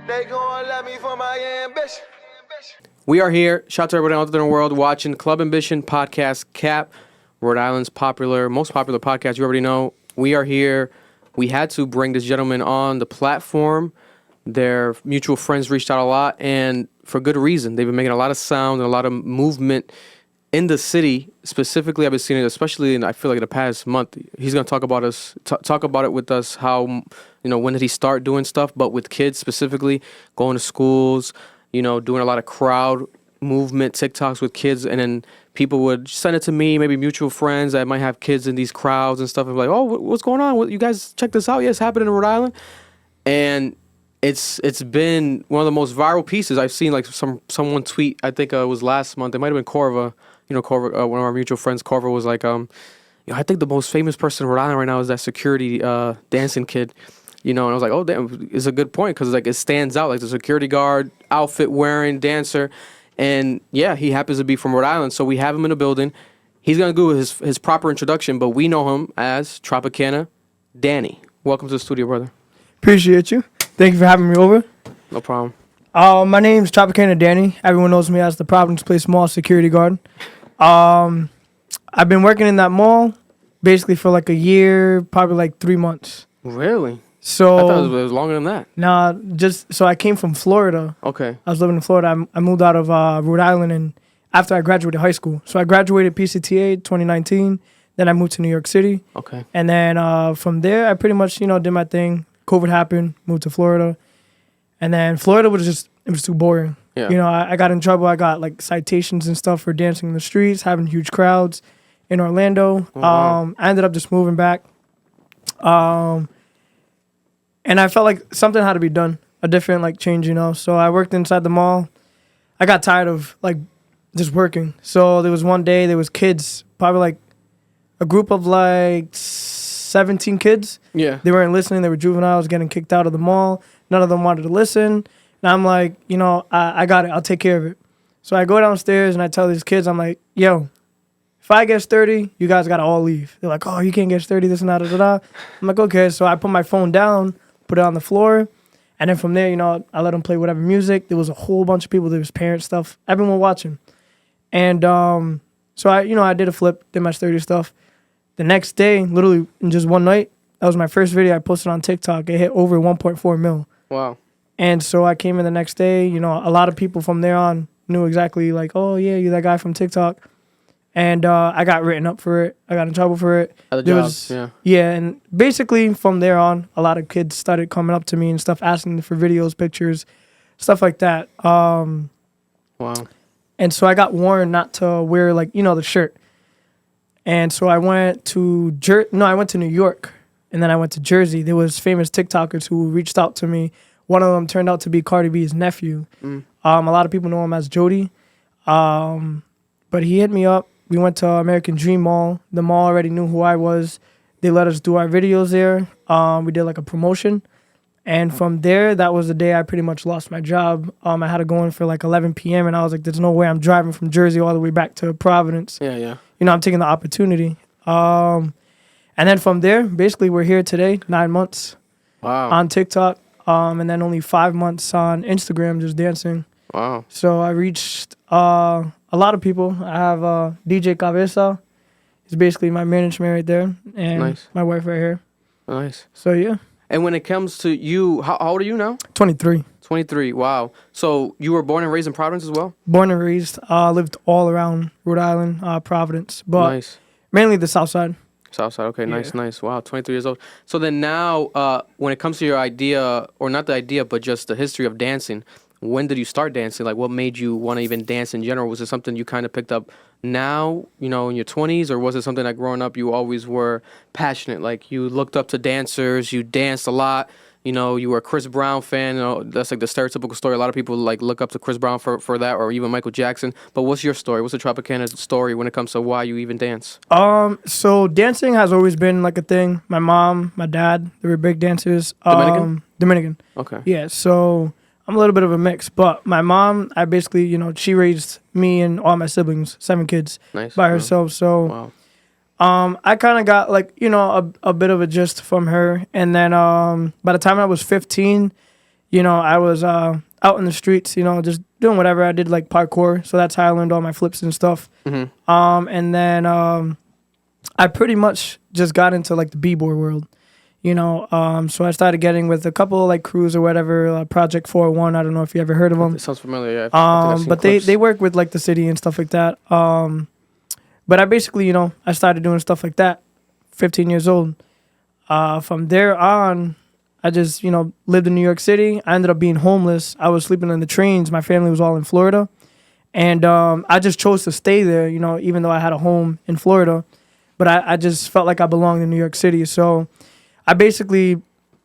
They gon' love me for my ambition. We are here. Shout out to everybody out there in the world watching Club Ambition Podcast Cap, Rhode Island's most popular podcast. You already know. We are here. We had to bring this gentleman on the platform. Their mutual friends reached out a lot, and for good reason. They've been making a lot of sound and a lot of movement in the city. Specifically, I've been seeing it, especially I feel like in the past month. He's gonna talk about it with us. How, when did he start doing stuff? But with kids specifically, going to schools. Doing a lot of crowd movement TikToks with kids, and then people would send it to me, maybe mutual friends that might have kids in these crowds and stuff, and be like, "Oh, what's going on? You guys check this out? Yeah, it's happening in Rhode Island," and it's been one of the most viral pieces I've seen. Like someone tweet, I think it was last month. It might have been Corva. Corva, one of our mutual friends. Corva was like, I think the most famous person in Rhode Island right now is that security dancing kid. And I was like, oh, damn, it's a good point because, it stands out. Like, the security guard, outfit wearing, dancer. And, yeah, he happens to be from Rhode Island, so we have him in the building. He's going to do his proper introduction, but we know him as Tropicana Danny. Welcome to the studio, brother. Appreciate you. Thank you for having me over. No problem. My name's Tropicana Danny. Everyone knows me as the Providence Place Mall security guard. I've been working in that mall basically for like a year, probably like 3 months. Really? So I thought it was longer than that. Nah, so I came from Florida. Okay. I was living in Florida. I moved out of Rhode Island and after I graduated high school. So I graduated PCTA 2019. Then I moved to New York City. Okay. And then from there, I pretty much, did my thing. COVID happened, moved to Florida. And then Florida it was too boring. Yeah. I got in trouble. I got like citations and stuff for dancing in the streets, having huge crowds in Orlando. Oh, wow. I ended up just moving back. And I felt like something had to be done, a different change, So I worked inside the mall. I got tired of just working. So there was one day, there was kids, probably like a group of 17 kids. Yeah. They weren't listening. They were juveniles getting kicked out of the mall. None of them wanted to listen. And I'm like, I got it. I'll take care of it. So I go downstairs and I tell these kids, I'm like, yo, if I get 30, you guys got to all leave. They're like, oh, you can't get 30, this and that, da. I'm like, okay. So I put my phone down, put it on the floor. And then from there, I let them play whatever music. There was a whole bunch of people. There was parents, stuff, everyone watching. And so I did a flip, did my 30 stuff. The next day, literally in just one night, that was my first video I posted on TikTok. It hit over 1.4 mil. Wow. And so I came in the next day. A lot of people from there on knew exactly oh, yeah, you're that guy from TikTok. And I got written up for it. I got in trouble for it. Other jobs, yeah. Yeah, and basically from there on, a lot of kids started coming up to me and stuff, asking for videos, pictures, stuff like that. Wow. And so I got warned not to wear, the shirt. And so I went to I went to New York, and then I went to Jersey. There was famous TikTokers who reached out to me. One of them turned out to be Cardi B's nephew. A lot of people know him as Jody. But he hit me up. We went to American Dream Mall. The mall already knew who I was. They let us do our videos there. We did a promotion. And from there, that was the day I pretty much lost my job. I had to go in for 11 p.m. and I was like, there's no way I'm driving from Jersey all the way back to Providence. Yeah. I'm taking the opportunity. And then from there, basically we're here today, 9 months. Wow. On TikTok. And then only 5 months on Instagram just dancing. Wow. So I reached a lot of people. I have DJ Cabeza. He's basically my management right there. And nice. My wife right here. Nice. So, yeah. And when it comes to you, how old are you now? 23. 23, wow. So you were born and raised in Providence as well? Born and raised. Lived all around Rhode Island, Providence. But nice. Mainly the South Side. South Side, okay, Yeah. nice. Wow, 23 years old. So then now, when it comes to your idea, or not the idea, but just the history of dancing, when did you start dancing? What made you want to even dance in general? Was it something you kind of picked up now, in your 20s? Or was it something that growing up you always were passionate? You looked up to dancers, you danced a lot, you were a Chris Brown fan. That's the stereotypical story. A lot of people look up to Chris Brown for that, or even Michael Jackson. But what's your story? What's the Tropicana story when it comes to why you even dance? So dancing has always been a thing. My mom, my dad, they were big dancers. Dominican. Okay. Yeah, so I'm a little bit of a mix, but my mom, I basically, she raised me and all my siblings, 7 kids, nice. by herself. So, wow. I kind of got a bit of a gist from her. And then by the time I was 15, I was out in the streets, just doing whatever. I did like parkour, so that's how I learned all my flips and stuff. And then I pretty much just got into like the b-boy world. So I started getting with a couple of like crews or whatever, Project 401. I don't know if you ever heard of them. It sounds familiar, yeah. I think I've seen But clips. they work with like the city and stuff like that. But I basically, I started doing stuff like that, 15 years old. From there on, I just, lived in New York City. I ended up being homeless. I was sleeping in the trains. My family was all in Florida. And I just chose to stay there, even though I had a home in Florida. But I just felt like I belonged in New York City. So I basically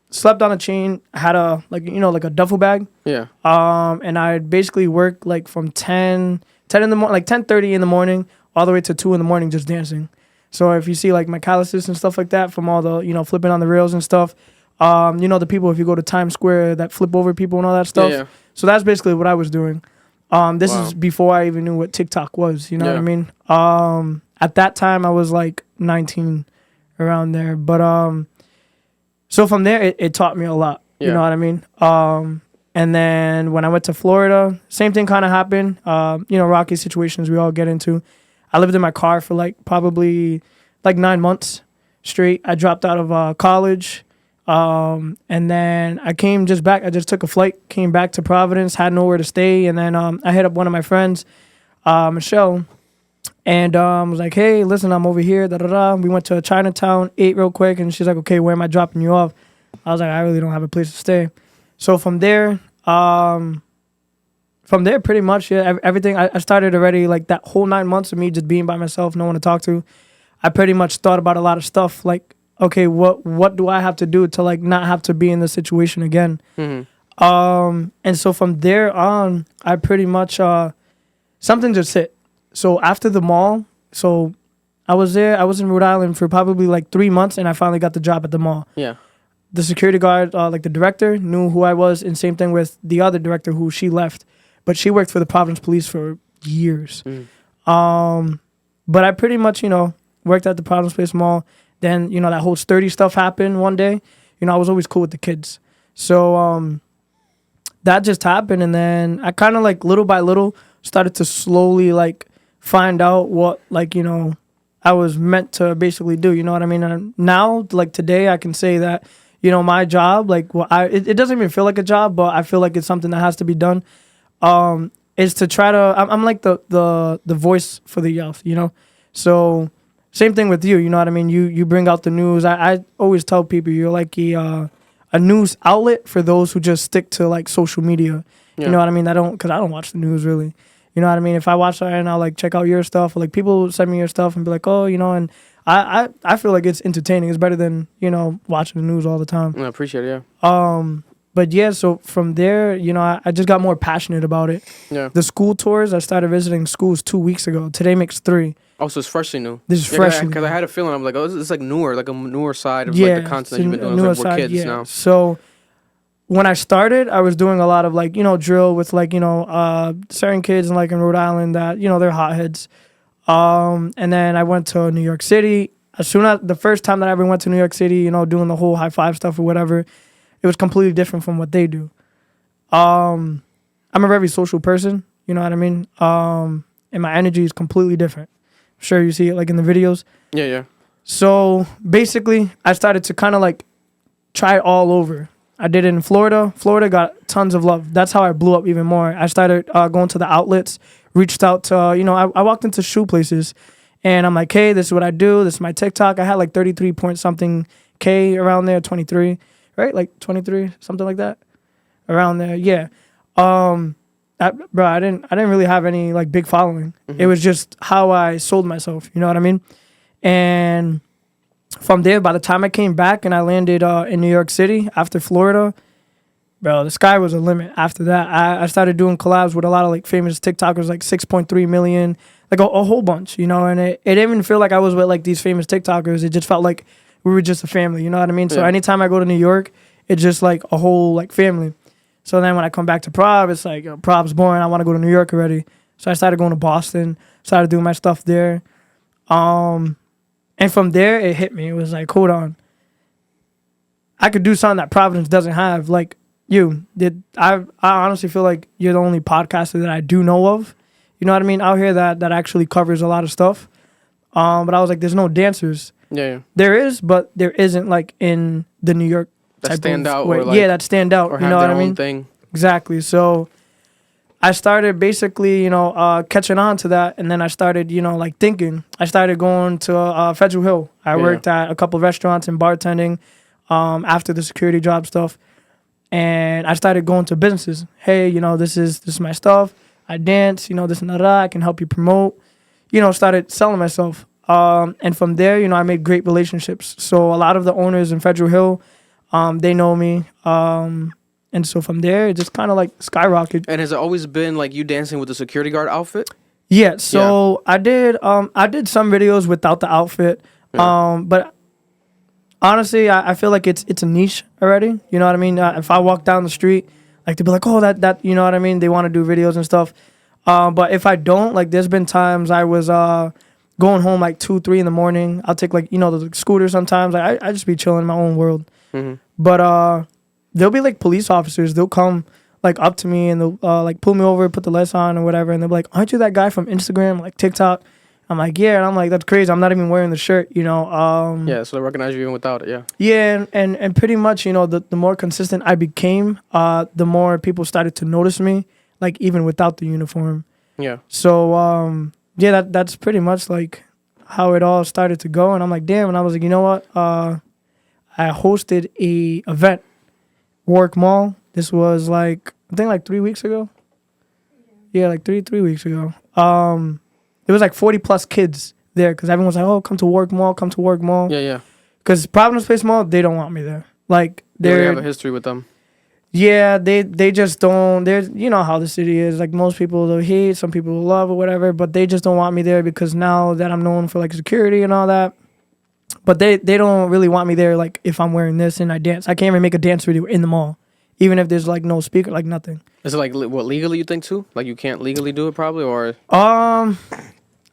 slept on a chain, had like a duffel bag. Yeah. And I basically worked like from 10 in the morning, like 10:30 in the morning, all the way to 2 in the morning just dancing. So if you see like my calluses and stuff like that from all the, flipping on the rails and stuff, the people, if you go to Times Square that flip over people and all that stuff. Yeah. So that's basically what I was doing. This is before I even knew what TikTok was, you know what I mean? At that time I was like 19 around there. But so from there it taught me a lot. You know what I mean? And then when I went to Florida, same thing kind of happened. Rocky situations we all get into. I lived in my car for like probably like 9 months straight. I dropped out of college. And then I came just back. I just took a flight, came back to Providence, had nowhere to stay. And then I hit up one of my friends, Michelle, and was like, hey, listen, I'm over here. We went to Chinatown, ate real quick. And she's like, okay, where am I dropping you off? I was like, I really don't have a place to stay. So from there, pretty much, everything. I started already like that whole 9 months of me just being by myself, no one to talk to. I pretty much thought about a lot of stuff like, okay, what do I have to do to like not have to be in this situation again? And so from there on, I pretty much something just hit. So after the mall, so I was in Rhode Island for probably like 3 months, and I finally got the job at the mall. Yeah. The security guard, like the director, knew who I was, and same thing with the other director who she left, but she worked for the Providence Police for years. But I pretty much, worked at the Providence Place Mall. Then, that whole sturdy stuff happened one day. I was always cool with the kids. So that just happened. And then I kind of like little by little started to slowly like find out what like, I was meant to basically do. You know what I mean? And now, like today, I can say that, my job, like it doesn't even feel like a job, but I feel like it's something that has to be done. Is to try to, I'm like the voice for the youth, So same thing with you, you know what I mean? You bring out the news. I always tell people you're like a news outlet for those who just stick to like social media. Yeah. You know what I mean? Because I don't watch the news really. You know what I mean? If I watch that and I'll like check out your stuff, or like people send me your stuff and be like, oh, and I feel like it's entertaining. It's better than, watching the news all the time. I appreciate it, yeah. But yeah, so from there, I just got more passionate about it. Yeah. The school tours, I started visiting schools 2 weeks ago. Today makes 3. Oh, so it's freshly new. This is freshly new. Because I had a feeling, I'm like, oh, it's like newer, like a newer side of like the content that you've been doing. It's like we're kids now. So when I started, I was doing a lot of like, drill with like, certain kids like in Rhode Island that, they're hotheads. And then I went to New York City. The first time that I ever went to New York City, doing the whole high five stuff or whatever, it was completely different from what they do. I'm a very social person, you know what I mean? And my energy is completely different. I'm sure you see it like in the videos. Yeah, yeah. So basically, I started to kind of like try it all over. I did it in Florida. Florida got tons of love. That's how I blew up even more. I started going to the outlets, reached out to, I walked into shoe places and I'm like, hey, this is what I do. This is my TikTok. I had like 33 point something K around there, 23. Right, like 23, something like that, around there. Yeah, I didn't really have any like big following. It was just how I sold myself. You know what I mean? And from there, by the time I came back and I landed in New York City after Florida, bro, the sky was the limit. After that, I started doing collabs with a lot of like famous TikTokers, like 6.3 million, like a whole bunch. And it didn't even feel like I was with like these famous TikTokers. It just felt like we were just a family, you know what I mean? Yeah. So anytime I go to New York, it's just like a whole like family. So then when I come back to Prov, it's like, Prov's boring. I want to go to New York already. So I started going to Boston, started doing my stuff there. And from there, it hit me. It was like, hold on. I could do something that Providence doesn't have. Like, you. I honestly feel like you're the only podcaster that I do know of. You know what I mean? Out here that actually covers a lot of stuff. But I was like, there's no dancers. Yeah. There is, but there isn't like in the New York That type stand of out way. or like, yeah, that stand out. or You have know what their I own mean? thing. Exactly. So I started basically, catching on to that, and then I started, like thinking. I started going to Federal Hill. I worked at a couple of restaurants and bartending after the security job stuff, and I started going to businesses. Hey, this is my stuff. I dance, this and that. I can help you promote. Started selling myself. And from there, I made great relationships. So a lot of the owners in Federal Hill, they know me. And so from there, it just kind of like skyrocketed. And has it always been like you dancing with the security guard outfit? Yeah. So I did some videos without the outfit. But honestly, I feel like it's a niche already. You know what I mean? If I walk down the street, like they'd be like, oh, that, you know what I mean? They want to do videos and stuff. But if I don't, like there's been times I was going home like 2, 3 in the morning. I'll take like, the scooter sometimes. Like, I just be chilling in my own world. Mm-hmm. But there'll be like police officers. They'll come like up to me and they'll like pull me over, put the lights on or whatever. And they'll be like, aren't you that guy from Instagram, like TikTok? I'm like, yeah. And I'm like, that's crazy. I'm not even wearing the shirt, Yeah, so they recognize you even without it, yeah. Yeah, and pretty much, the more consistent I became, the more people started to notice me, like even without the uniform. Yeah. So, yeah, that's pretty much like how it all started to go. And I'm like, damn. And I was like, you know what? I hosted a event, Warwick Mall. This was like, I think like 3 weeks ago. Yeah, like three weeks ago. There was like 40 plus kids there because everyone's like, oh, come to Warwick Mall, come to Warwick Mall. Yeah. Because Providence Place Mall, they don't want me there. Like, They have a history with them. yeah, they just don't. There's, how the city is. Like, most people will hate, some people will love or whatever, but they just don't want me there because now that I'm known for like security and all that. But they don't really want me there. Like, if I'm wearing this and I dance, I can't even make a dance video in the mall, even if there's like no speaker, like nothing. Is it like what legally you think too? Like you can't legally do it probably, or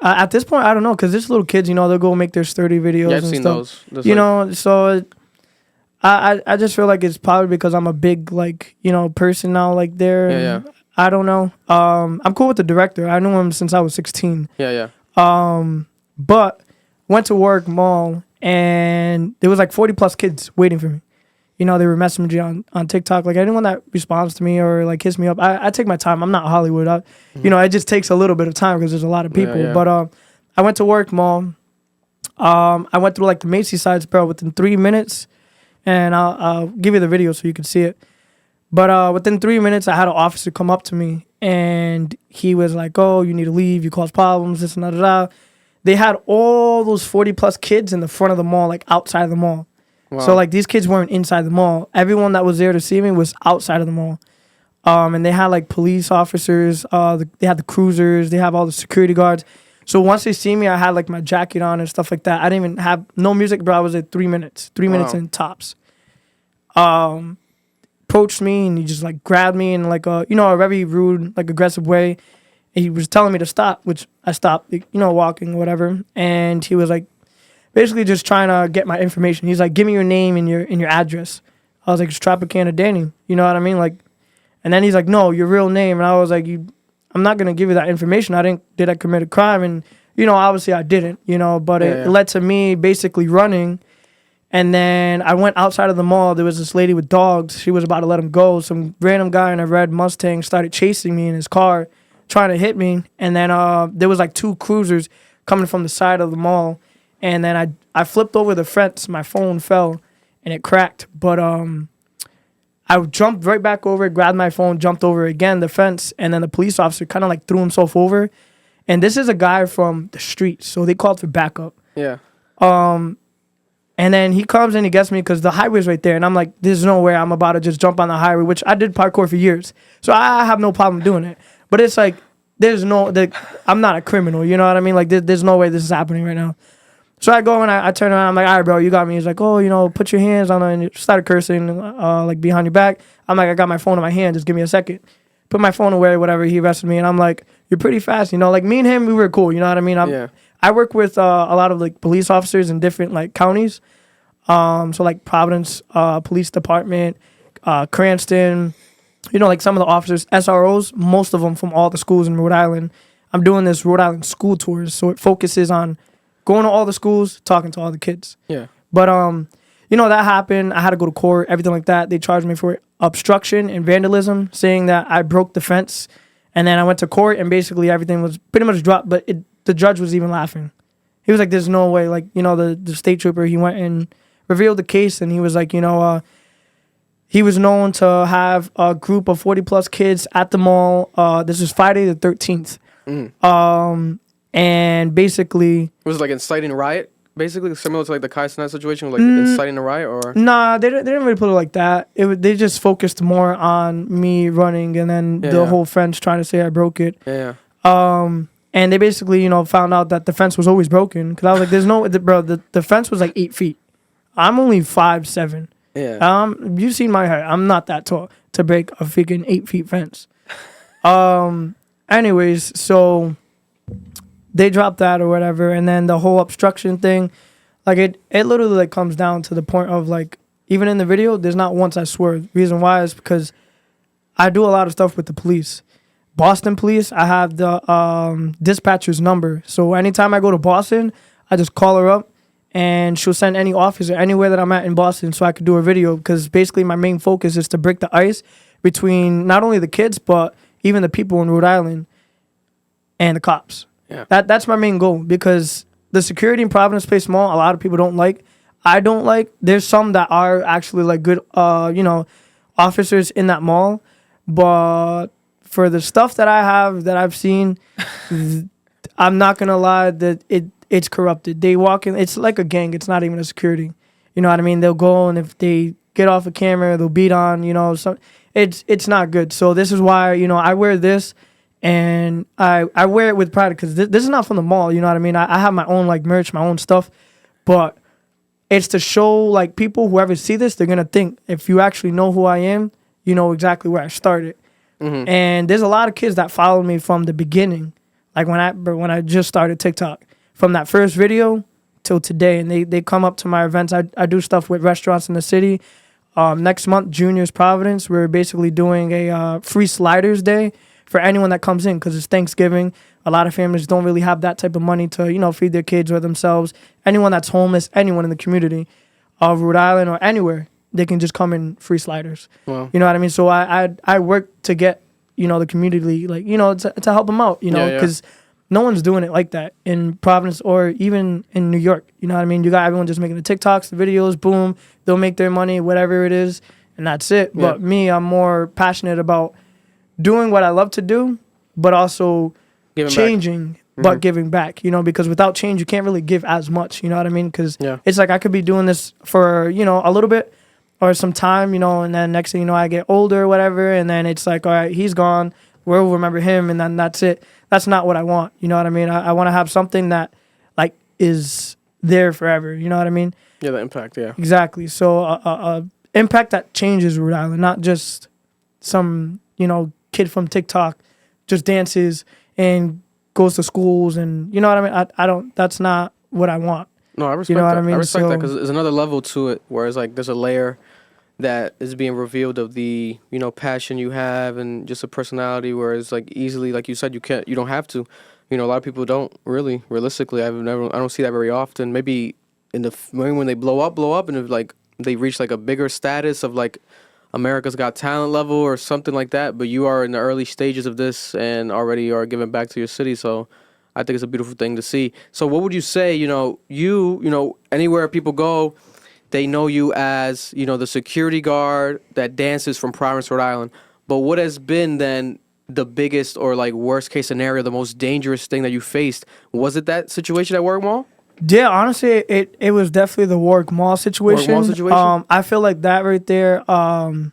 at this point I don't know because there's little kids. They'll go make their sturdy videos. Yeah, I've and seen stuff. those. So. I just feel like it's probably because I'm a big like person now like there. Yeah. I don't know. I'm cool with the director. I knew him since I was 16. Yeah. But went to Warwick Mall and there was like 40 plus kids waiting for me. They were messaging me on TikTok. Like anyone that responds to me or like hits me up, I take my time. I'm not Hollywood. It just takes a little bit of time because there's a lot of people. Yeah. But I went to Warwick Mall. I went through like the Macy's sides, bro, within 3 minutes. And I'll give you the video so you can see it. But within 3 minutes, I had an officer come up to me. And he was like, oh, you need to leave. You cause problems, this and that. They had all those 40 plus kids in the front of the mall, like outside of the mall. Wow. So like these kids weren't inside the mall. Everyone that was there to see me was outside of the mall. And they had like police officers. They had the cruisers. They have all the security guards. So once they see me, I had like my jacket on and stuff like that. I didn't even have no music, bro. I was at 3 minutes. 3 minutes in tops. Approached me and he just like grabbed me in like a very rude, like aggressive way. And he was telling me to stop, which I stopped, walking or whatever. And he was like basically just trying to get my information. He's like, give me your name and your address. I was like, it's Tropicana Danny. You know what I mean? Like, and then he's like, no, your real name. And I was like, I'm not going to give you that information. Did I commit a crime? And, obviously I didn't, but it led to me basically running. And then I went outside of the mall. There was this lady with dogs. She was about to let him go. Some random guy in a red Mustang started chasing me in his car, trying to hit me. And then there was like 2 cruisers coming from the side of the mall. And then I flipped over the fence. My phone fell and it cracked. But I jumped right back over, grabbed my phone, jumped over again, the fence, and then the police officer kind of like threw himself over. And this is a guy from the street, so they called for backup. Yeah. And then he comes and he gets me because the highway's right there. And I'm like, there's no way I'm about to just jump on the highway, which I did parkour for years. So I have no problem doing it. But it's like, I'm not a criminal, you know what I mean? Like, there's no way this is happening right now. So I go and I turn around. I'm like, all right, bro, you got me. He's like, oh, put your hands on it. And he started cursing, like, behind your back. I'm like, I got my phone in my hand. Just give me a second. Put my phone away, whatever. He arrested me. And I'm like, you're pretty fast. Like, me and him, we were cool. You know what I mean? I work with a lot of, like, police officers in different, like, counties. So, like, Providence Police Department, Cranston, like some of the officers, SROs, most of them from all the schools in Rhode Island. I'm doing this Rhode Island school tours, so it focuses on going to all the schools, talking to all the kids. Yeah. But that happened. I had to go to court, everything like that. They charged me for obstruction and vandalism, saying that I broke the fence. And then I went to court, and basically everything was pretty much dropped. But the judge was even laughing. He was like, "There's no way." Like, the state trooper, he went and revealed the case, and he was like, he was known to have a group of 40 plus kids at the mall. This was Friday the 13th. And basically, it was like inciting a riot, basically similar to like the Kai Cenat situation, like inciting a riot, or nah, they didn't really put it like that. They just focused more on me running, and then the whole fence trying to say I broke it. Yeah. And they basically found out that the fence was always broken, because I was like, "There's no bro." The fence was like 8 feet. I'm only 5'7". Yeah. You've seen my height. I'm not that tall to break a freaking 8 feet fence. Anyways, so they dropped that or whatever, and then the whole obstruction thing, like it literally like comes down to the point of like, even in the video, there's not once I swerved. Reason why is because I do a lot of stuff with the police. Boston police, I have the dispatcher's number. So anytime I go to Boston, I just call her up, and she'll send any officer anywhere that I'm at in Boston so I could do a video, because basically my main focus is to break the ice between not only the kids, but even the people in Rhode Island and the cops. Yeah. That's my main goal, because the security in Providence Place Mall, a lot of people don't like. I don't like. There's some that are actually like good, officers in that mall, but for the stuff that I have, that I've seen, I'm not gonna lie that it's corrupted. They walk in, it's like a gang. It's not even a security. You know what I mean? They'll go, and if they get off a camera, they'll beat on. So it's not good. So this is why I wear this, and I wear it with pride, because this is not from the mall. You know what I mean? I have my own like merch, my own stuff, but it's to show like people, whoever see this, they're gonna think, if you actually know who I am, you know exactly where I started. Mm-hmm. And there's a lot of kids that followed me from the beginning, like when I just started TikTok, from that first video till today, and they come up to my events. I do stuff with restaurants in the city. Next month, Junior's Providence, we're basically doing a free sliders day for anyone that comes in, because it's Thanksgiving. A lot of families don't really have that type of money to feed their kids or themselves. Anyone that's homeless, anyone in the community of Rhode Island or anywhere, they can just come in free sliders. Wow. You know what I mean? So I work to get the community, like to help them out, because no one's doing it like that in Providence or even in New York. You know what I mean? You got everyone just making the TikToks, the videos, boom, they'll make their money, whatever it is, and that's it. Yeah. But me, I'm more passionate about doing what I love to do, but also changing, but giving back, because without change, you can't really give as much, you know what I mean? Because it's like I could be doing this for, a little bit or some time, and then next thing you know, I get older or whatever, and then it's like, all right, he's gone, we'll remember him, and then that's it. That's not what I want, you know what I mean? I want to have something that, like, is there forever, you know what I mean? Yeah, the impact, yeah. Exactly. So, impact that changes Rhode Island, not just some, kid from TikTok just dances and goes to schools, and you know what I mean? I don't, that's not what I want. No, I respect you know that. What I mean? I respect that, because there's another level to it, where it's like there's a layer that is being revealed of the passion you have, and just a personality where it's like easily, like you said, you don't have to. A lot of people don't really, realistically. I don't see that very often. Maybe when they blow up, and if like they reach like a bigger status of like America's Got Talent level or something like that. But you are in the early stages of this and already are giving back to your city. So I think it's a beautiful thing to see. So what would you say? Anywhere people go, they know you as, the security guard that dances from Providence, Rhode Island. But what has been then the biggest or like worst case scenario, the most dangerous thing that you faced? Was it that situation at Warwick Mall? Yeah, honestly, it was definitely the Warwick Mall situation. Warwick Mall situation? I feel like that right there. That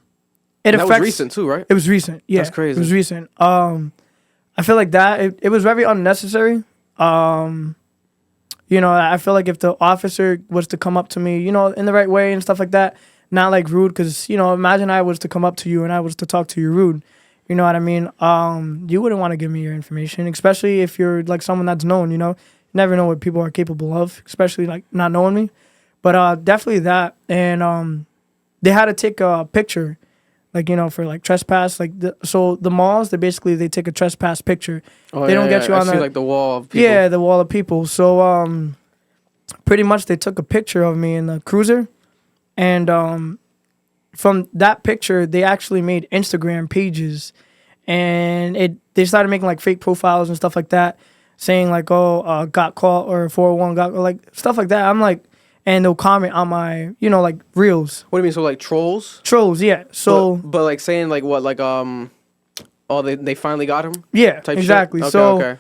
was recent too, right? It was recent. Yeah, that's crazy. It was recent. I feel like that it was very unnecessary. I feel like if the officer was to come up to me, in the right way and stuff like that, not like rude, because, imagine I was to come up to you and I was to talk to you rude. You know what I mean? You wouldn't want to give me your information, especially if you're like someone that's known, You never know what people are capable of, especially like not knowing me. But definitely that. And they had to take a picture like for like trespass. Like so the malls, they take a trespass picture. Oh, They don't get you I on see the like the wall of people. Yeah, the wall of people. So pretty much they took a picture of me in the cruiser, and from that picture they actually made Instagram pages, and they started making like fake profiles and stuff like that, saying like, oh, got caught, or 401 got, or like stuff like that. I'm like, and they'll comment on my like reels. What do you mean? So like trolls? Trolls, yeah. So but like saying like what, like oh, they finally got him. yeah, Type exactly. Shit? Okay, So okay.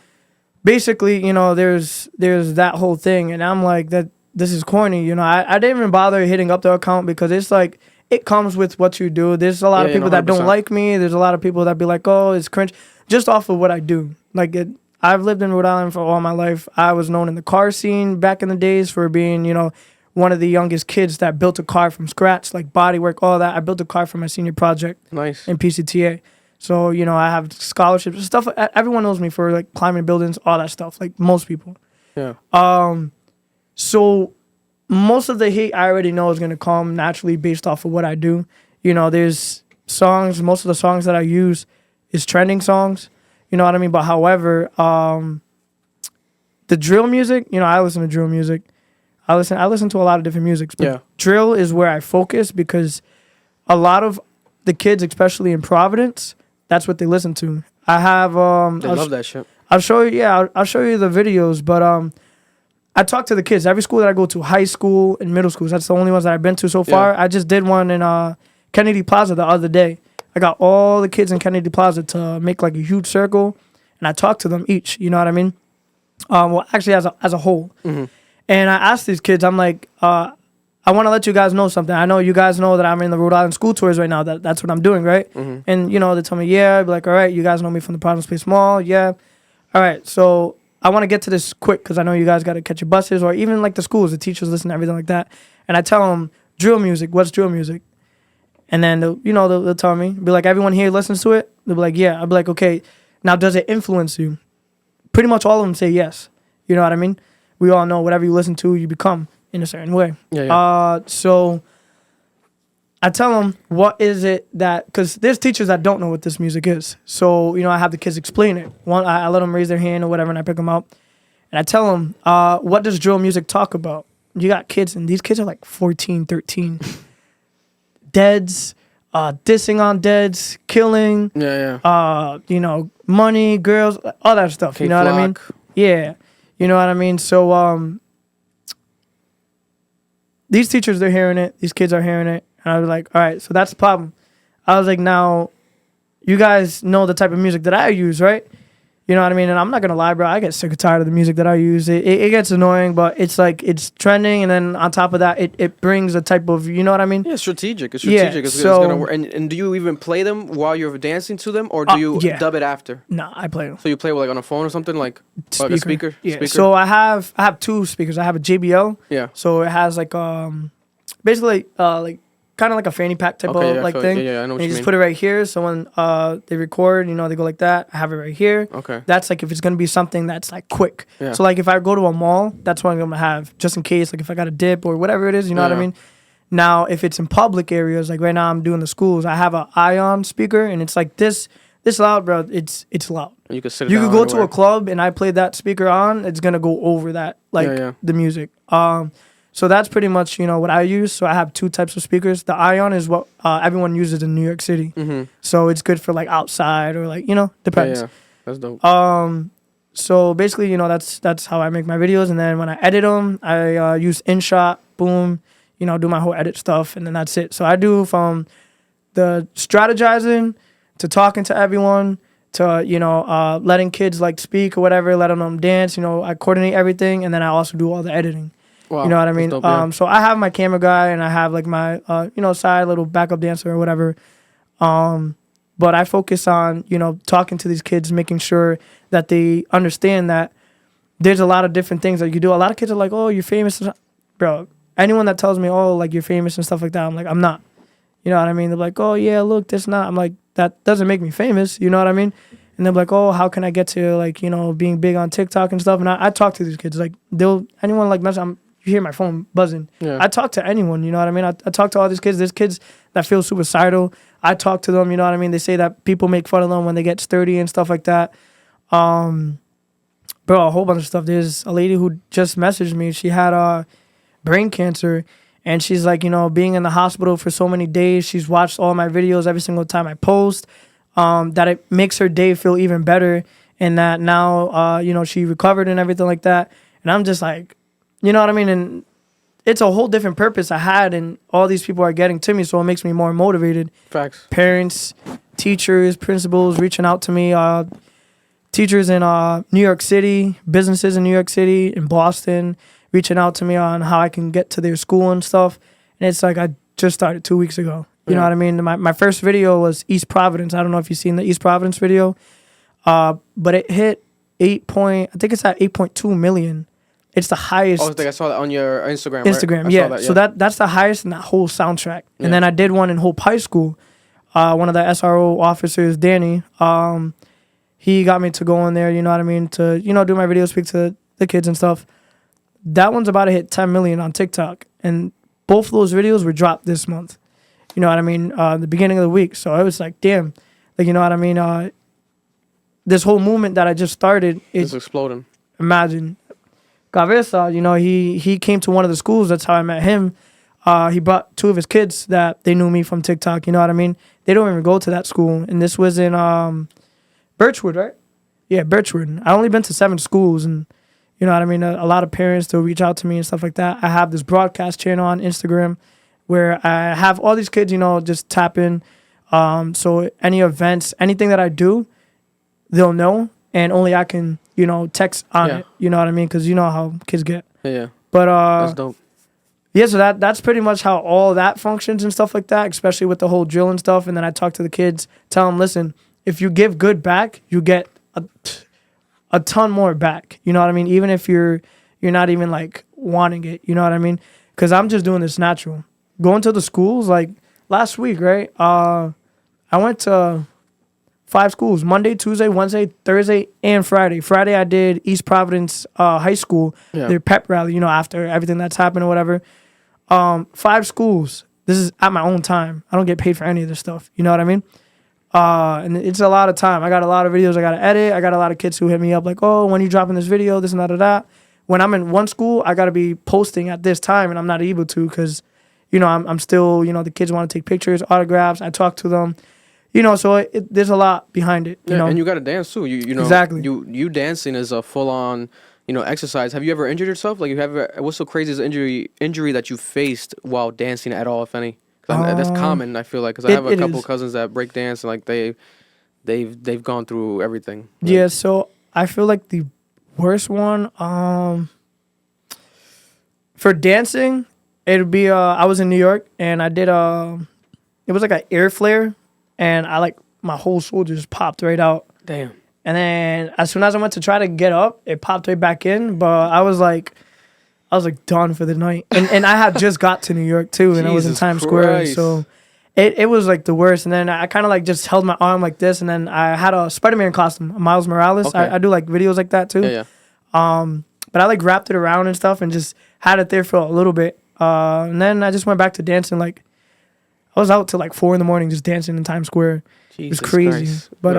basically, there's that whole thing, and I'm like, that this is corny. I didn't even bother hitting up their account, because it's like it comes with what you do. There's a lot of people that don't like me. There's a lot of people that be like, oh, it's cringe, just off of what I do. Like I've lived in Rhode Island for all my life. I was known in the car scene back in the days for being, one of the youngest kids that built a car from scratch, like bodywork, all that. I built a car for my senior project. Nice. In PCTA. So, I have scholarships, stuff. Everyone knows me for like climbing buildings, all that stuff, like most people. Yeah. So most of the hate I already know is going to come naturally based off of what I do. There's songs, most of the songs that I use is trending songs. You know what I mean? But however, the drill music, I listen to drill music. I listen to a lot of different musics, but drill is where I focus, because a lot of the kids, especially in Providence, that's what they listen to. I have they love that shit. I'll show you. Yeah, I'll show you the videos. But I talk to the kids. Every school that I go to, high school and middle schools, that's the only ones that I've been to so far. I just did one in Kennedy Plaza the other day. I got all the kids in Kennedy Plaza to make like a huge circle, and I talked to them each. You know what I mean? Well, actually, as a whole. Mm-hmm. And I asked these kids, I'm like, I want to let you guys know something. I know you guys know that I'm in the Rhode Island school tours right now. That's what I'm doing, right? Mm-hmm. And, they tell me, yeah. I'd be like, all right, you guys know me from the Providence Place Mall. Yeah. All right, so I want to get to this quick, because I know you guys got to catch your buses, or even like the schools, the teachers listen to everything like that. And I tell them, drill music, what's drill music? And then, they'll tell me, be like, everyone here listens to it? They'll be like, yeah. I'll be like, okay, now does it influence you? Pretty much all of them say yes. You know what I mean? We all know whatever you listen to, you become in a certain way. Yeah. So I tell them, what is it that, because there's teachers that don't know what this music is. So, I have the kids explain it. I let them raise their hand or whatever, and I pick them up. And I tell them, what does drill music talk about? You got kids, and these kids are like 14, 13. Deads, dissing on deads, killing. Money, girls, all that stuff. You know what I mean? Yeah. You know what I mean? So these teachers, they're hearing it. These kids are hearing it. And I was like, all right, so that's the problem. I was like, now, you guys know the type of music that I use, right? You know what I mean? And I'm not going to lie, bro. I get sick and tired of the music that I use. It gets annoying, but it's like, it's trending. And then on top of that, it brings a type of, you know what I mean? Yeah, strategic. It's strategic. Yeah, it's going to work. And do you even play them while you're dancing to them? Or do you dub it after? No, I play them. So you play with, like, on a phone or something? Like a speaker? Yeah. Speaker? So I have two speakers. I have a JBL. Yeah. So it has like, basically, like, kind of like a fanny pack type of like thing. Yeah, I know what you mean. You just put it right here. So when they record, they go like that. I have it right here. Okay. That's like if it's gonna be something that's like quick. Yeah. So like if I go to a mall, that's what I'm gonna have, just in case, like if I got a dip or whatever it is. You know what I mean? Now if it's in public areas, like right now I'm doing the schools, I have an ion speaker, and it's like this loud, bro. It's loud. And you could sit. You could go to a club and I play that speaker on. It's gonna go over that, like the music. So that's pretty much, what I use. So I have two types of speakers. The Ion is what everyone uses in New York City. Mm-hmm. So it's good for like outside or like, depends. Yeah, that's dope. So basically, that's how I make my videos. And then when I edit them, I use InShot, boom, do my whole edit stuff. And then that's it. So I do from the strategizing to talking to everyone to, letting kids like speak or whatever, letting them dance. I coordinate everything. And then I also do all the editing. Wow, you know what I mean? Dope, yeah. So I have my camera guy and I have like my, side little backup dancer or whatever. But I focus on, talking to these kids, making sure that they understand that there's a lot of different things that you do. A lot of kids are like, oh, you're famous. Bro, anyone that tells me, oh, like you're famous and stuff like that, I'm like, I'm not. You know what I mean? They're like, oh, yeah, look, this not. I'm like, that doesn't make me famous. You know what I mean? And they're like, oh, how can I get to like, being big on TikTok and stuff? And I talk to these kids. Like, anyone like mess, hear my phone buzzing. Yeah. I talk to anyone, you know what I mean? I talk to all these kids. There's kids that feel suicidal. I talk to them, you know what I mean? They say that people make fun of them when they get sturdy and stuff like that. Bro, a whole bunch of stuff. There's a lady who just messaged me. She had brain cancer, and she's like, you know, being in the hospital for so many days. She's watched all my videos every single time I post. That it makes her day feel even better, and that now, you know, she recovered and everything like that. And I'm just like, you know what I mean? And it's a whole different purpose I had, and all these people are getting to me, so it makes me more motivated. Facts. Parents, teachers, principals reaching out to me. Teachers in New York City, businesses in New York City, in Boston, reaching out to me on how I can get to their school and stuff. And it's like I just started 2 weeks ago. You know what I mean? My first video was East Providence. I don't know if you've seen the East Providence video, but it hit I think it's at 8.2 million. It's the highest. Oh, I think I saw that on your Instagram. Instagram, right? yeah. That, So that's the highest in that whole soundtrack. And then I did one in Hope High School. One of the SRO officers, Danny, he got me to go in there, you know what I mean, to, you know, do my video, speak to the kids and stuff. That one's about to hit 10 million on TikTok. And both of those videos were dropped this month. You know what I mean? The beginning of the week. So I was like, damn. Like, you know what I mean? This whole movement that I just started. It's exploding. Imagine. Cabeza, you know, he came to one of the schools. That's how I met him. He brought two of his kids that they knew me from TikTok. You know what I mean? They don't even go to that school. And this was in Birchwood, right? Yeah, Birchwood. I only been to 7 schools, and you know what I mean? A lot of parents, they'll reach out to me and stuff like that. I have this broadcast channel on Instagram where I have all these kids, you know, just tap in. So any events, anything that I do, they'll know, and only I can, you know, text on it. You know what I mean? Because you know how kids get. Yeah. But that's dope. Yeah, so that's pretty much how all that functions and stuff like that, especially with the whole drill and stuff. And then I talk to the kids, tell them, listen, if you give good back, you get a ton more back. You know what I mean? Even if you're not even like wanting it. You know what I mean? Because I'm just doing this natural. Going to the schools, like last week, right? I went to 5 schools: Monday, Tuesday, Wednesday, Thursday, and Friday. Friday I did East Providence High School, their pep rally, you know, after everything that's happened or whatever. 5 schools. This is at my own time. I don't get paid for any of this stuff. You know what I mean? And it's a lot of time. I got a lot of videos I got to edit. I got a lot of kids who hit me up like, oh, when you dropping this video, this and that. When I'm in one school, I got to be posting at this time, and I'm not able to because, you know, I'm still, you know, the kids want to take pictures, autographs. I talk to them. You know, so there's a lot behind it. You know? And you got to dance too. You know, exactly. You dancing is a full on, you know, exercise. Have you ever injured yourself? Like, what's the craziest injury that you faced while dancing at all, if any? That's common. I feel like because I have a couple cousins that break dance and like they've gone through everything. Like, yeah, so I feel like the worst one for dancing, it'd be I was in New York and I did it was like an air flare. And I like my whole shoulder just popped right out. Damn. And then as soon as I went to try to get up, it popped right back in. But I was like done for the night. And I had just got to New York too, and I was in Times Square. So it was like the worst. And then I kind of like just held my arm like this, and then I had a Spider-Man costume, Miles Morales. Okay. I do like videos like that too. Yeah. But I like wrapped it around and stuff and just had it there for a little bit. And then I just went back to dancing like. I was out till like 4 a.m. just dancing in Times Square. Jesus it was crazy. Christ. But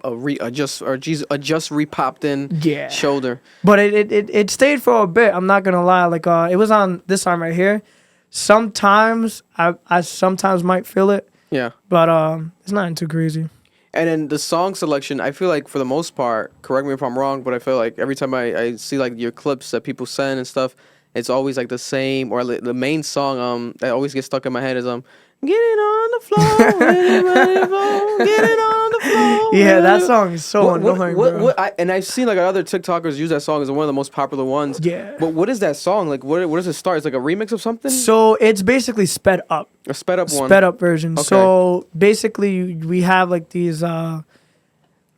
a just re-popped in shoulder. But it stayed for a bit. I'm not gonna lie. Like it was on this arm right here. Sometimes I sometimes might feel it. Yeah. But it's nothing too crazy. And then the song selection, I feel like for the most part, correct me if I'm wrong, but I feel like every time I see like your clips that people send and stuff, it's always like the same, or the main song that always gets stuck in my head is get it on the floor, get it on the floor. Yeah, that song is so annoying, bro. And I've seen like other TikTokers use that song as one of the most popular ones. Yeah. But what is that song? Like, what does it start? It's like a remix of something? So it's basically sped up. A sped up one. Sped up version. Okay. So basically we have like these,